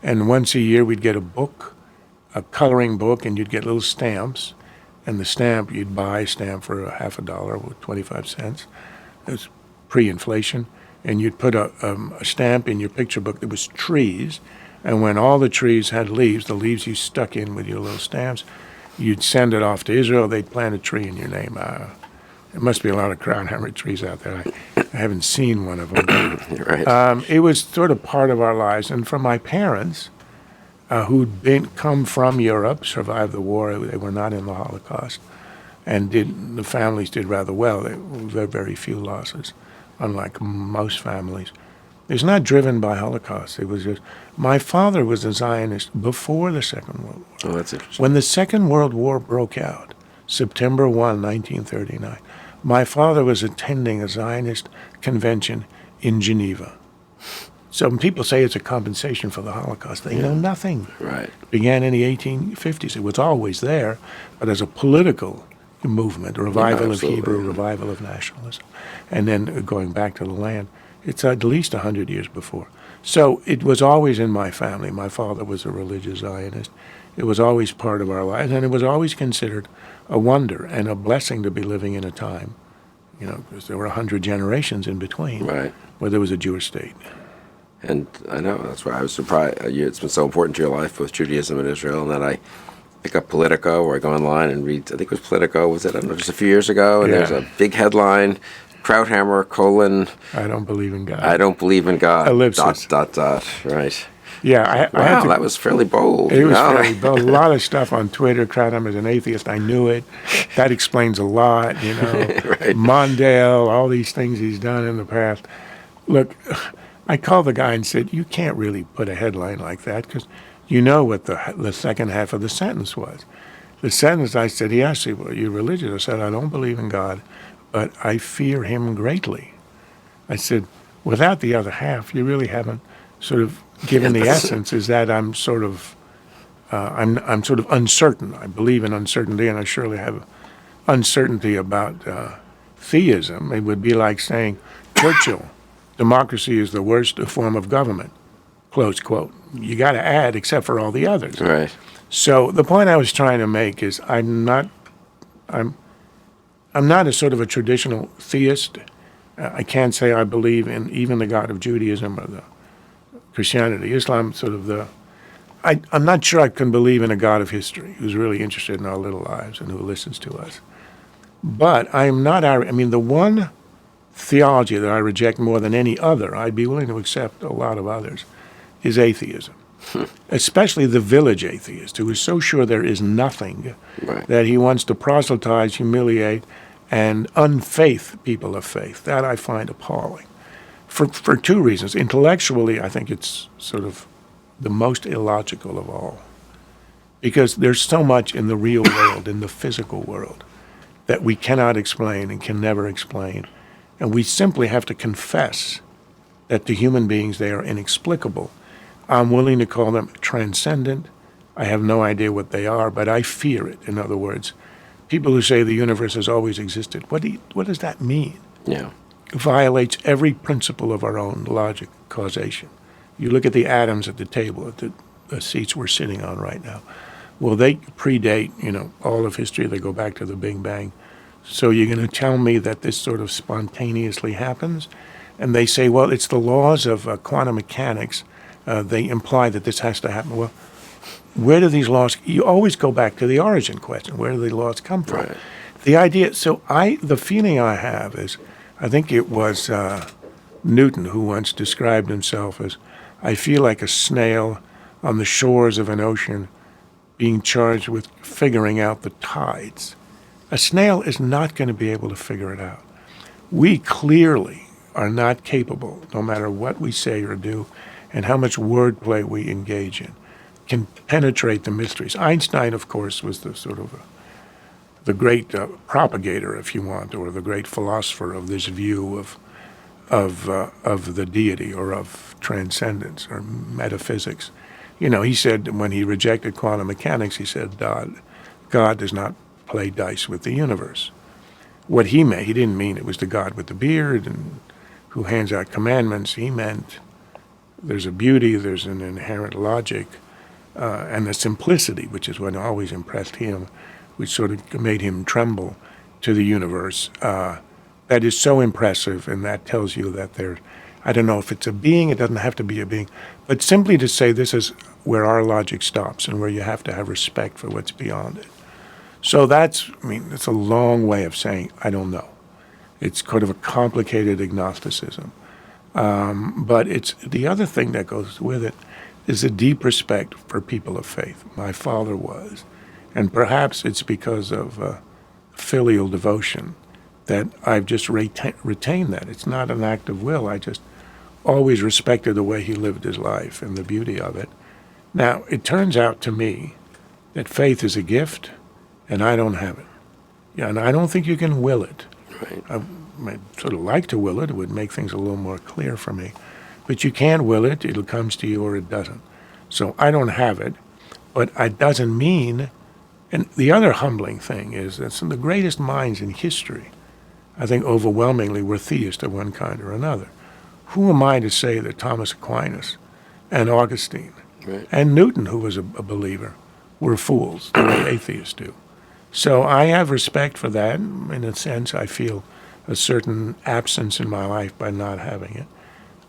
and once a year we'd get a book, a coloring book, and you'd get little stamps. And the stamp, you'd buy a stamp for half $1 or 25 cents. It was pre-inflation. And you'd put a stamp in your picture book that was trees. And when all the trees had leaves, the leaves you stuck in with your little stamps, you'd send it off to Israel. They'd plant a tree in your name. There must be a lot of Krauthammer trees out there. I haven't seen one of them. right. It was sort of part of our lives. And for my parents, who'd come from Europe, survived the war, they were not in the Holocaust, and the families did rather well. There were very few losses, unlike most families. It was not driven by Holocaust. It was just, my father was a Zionist before the Second World War. Oh, that's interesting. When the Second World War broke out, September 1, 1939, my father was attending a Zionist convention in Geneva. So when people say it's a compensation for the Holocaust, they know nothing. Right. It began in the 1850s. It was always there, but as a political movement, a revival of Hebrew, revival of nationalism, and then going back to the land, it's at least 100 years before. So it was always in my family. My father was a religious Zionist. It was always part of our lives, and it was always considered a wonder and a blessing to be living in a time, because there were 100 generations in between where there was a Jewish state. And I know, that's why I was surprised. It's been so important to your life, both Judaism and Israel, and then I pick up Politico, or I go online and read, I think it was Politico, was it, I don't know, just a few years ago, and there's a big headline, Krauthammer, I don't believe in God. I don't believe in God. Ellipsis. ... Right. Yeah, I had to, that was fairly bold. It was fairly bold. A lot of stuff on Twitter. Krauthammer is an atheist. I knew it. That explains a lot, Right. Mondale, all these things he's done in the past. Look, I called the guy and said, you can't really put a headline like that, because you know what the second half of the sentence was. The sentence, I said, he asked me, well, are you religious? I said, I don't believe in God, but I fear him greatly. I said, without the other half, you really haven't sort of given the essence, is that I'm sort of uncertain. I believe in uncertainty, and I surely have uncertainty about theism. It would be like saying, Churchill, democracy is the worst form of government, close quote. You got to add, except for all the others. Right. So the point I was trying to make is I'm not a sort of a traditional theist. I can't say I believe in even the God of Judaism or the Christianity. Islam, I'm not sure I can believe in a God of history who's really interested in our little lives and who listens to us. But the one theology that I reject more than any other, I'd be willing to accept a lot of others, is atheism. Especially the village atheist, who is so sure there is nothing that he wants to proselytize, humiliate, and unfaith people of faith. That I find appalling. For two reasons. Intellectually, I think it's sort of the most illogical of all. Because there's so much in the real world, in the physical world, that we cannot explain and can never explain. And we simply have to confess that to human beings they are inexplicable. I'm willing to call them transcendent. I have no idea what they are, but I fear it. In other words, people who say the universe has always existed, what does that mean? Yeah. It violates every principle of our own logic, causation. You look at the atoms at the table, at the seats we're sitting on right now. Well, they predate, all of history. They go back to the Big Bang. So you're going to tell me that this sort of spontaneously happens? And they say, well, it's the laws of quantum mechanics. They imply that this has to happen. Well, where do these laws, you always go back to the origin question. Where do the laws come from? Right. The idea, the feeling I have is, I think it was Newton who once described himself as, I feel like a snail on the shores of an ocean being charged with figuring out the tides. A snail is not going to be able to figure it out. We clearly are not capable, no matter what we say or do, and how much wordplay we engage in, can penetrate the mysteries. Einstein, of course, was the sort of the great propagator, if you want, or the great philosopher of this view of the deity or of transcendence or metaphysics. You know, he said when he rejected quantum mechanics, he said God does not play dice with the universe. What he meant, he didn't mean it was the God with the beard and who hands out commandments. He meant there's a beauty, there's an inherent logic, and the simplicity, which is what always impressed him, which sort of made him tremble to the universe. That is so impressive, and that tells you that there, I don't know if it's a being, it doesn't have to be a being, but simply to say this is where our logic stops and where you have to have respect for what's beyond it. So that's a long way of saying, I don't know. It's kind of a complicated agnosticism. But it's the other thing that goes with it is a deep respect for people of faith. My father was. And perhaps it's because of filial devotion that I've just retained that. It's not an act of will. I just always respected the way he lived his life and the beauty of it. Now, it turns out to me that faith is a gift, and I don't have it. Yeah, and I don't think you can will it. Right. I'd sort of like to will it. It would make things a little more clear for me. But you can't will it. It comes to you or it doesn't. So I don't have it, but it doesn't mean. And the other humbling thing is that some of the greatest minds in history, I think overwhelmingly, were theists of one kind or another. Who am I to say that Thomas Aquinas and Augustine and Newton, who was a believer, were fools, the way atheists do? So I have respect for that. In a sense, I feel a certain absence in my life by not having it.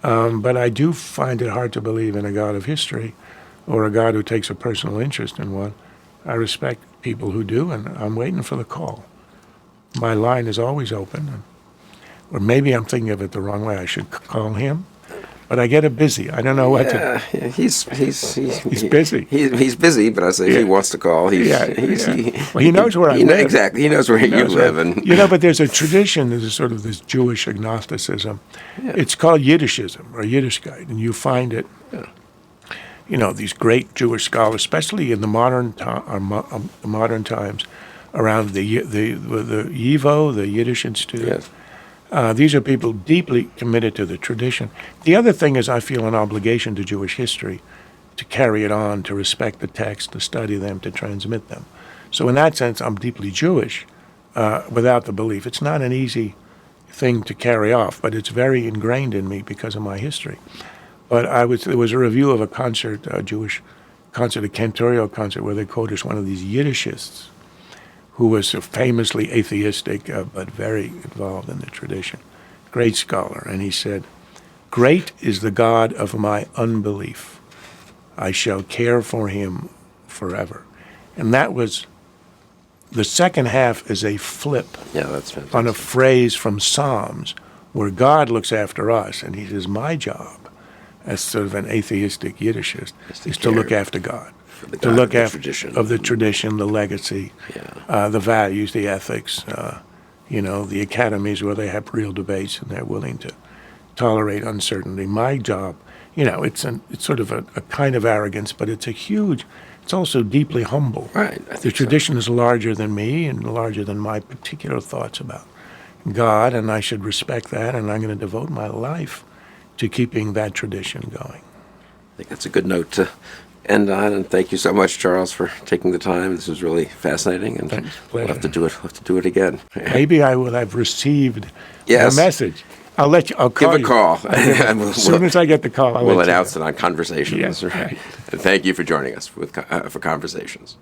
But I do find it hard to believe in a God of history or a God who takes a personal interest in one. I respect people who do, and I'm waiting for the call. My line is always open. Or maybe I'm thinking of it the wrong way. I should call him. But I get it busy. I don't know what to. Yeah, he's busy. He's busy, but I say if he wants to call. Well, he knows where I live. Exactly. He knows where you live. And but there's a tradition. There's a sort of this Jewish agnosticism. Yeah. It's called Yiddishism or Yiddishkeit, and you find it. Yeah. You know, these great Jewish scholars, especially in the modern times, around the YIVO, the Yiddish Institute. Yes. These are people deeply committed to the tradition. The other thing is I feel an obligation to Jewish history to carry it on, to respect the text, to study them, to transmit them. So in that sense, I'm deeply Jewish without the belief. It's not an easy thing to carry off, but it's very ingrained in me because of my history. But there was a review of a concert, a Jewish concert, a cantorial concert, where they quoted one of these Yiddishists, who was famously atheistic, but very involved in the tradition. Great scholar. And he said, "Great is the God of my unbelief. I shall care for him forever." And that was, the second half is a flip that's fantastic. On a phrase from Psalms where God looks after us. And he says, my job as sort of an atheistic Yiddishist is to look after God. To look after the tradition, the legacy, the values, the ethics, the academies where they have real debates and they're willing to tolerate uncertainty. My job, it's sort of a kind of arrogance, but it's also deeply humble. Right. The tradition is larger than me and larger than my particular thoughts about God, and I should respect that, and I'm going to devote my life to keeping that tradition going. I think that's a good note to end on, and thank you so much, Charles, for taking the time. This was really fascinating, and we'll have to do it again. Maybe I will have received the message. I'll let you. I'll call you. Give a call. As soon as I get the call, we'll announce it on Conversations. Yeah, right. And thank you for joining us for Conversations.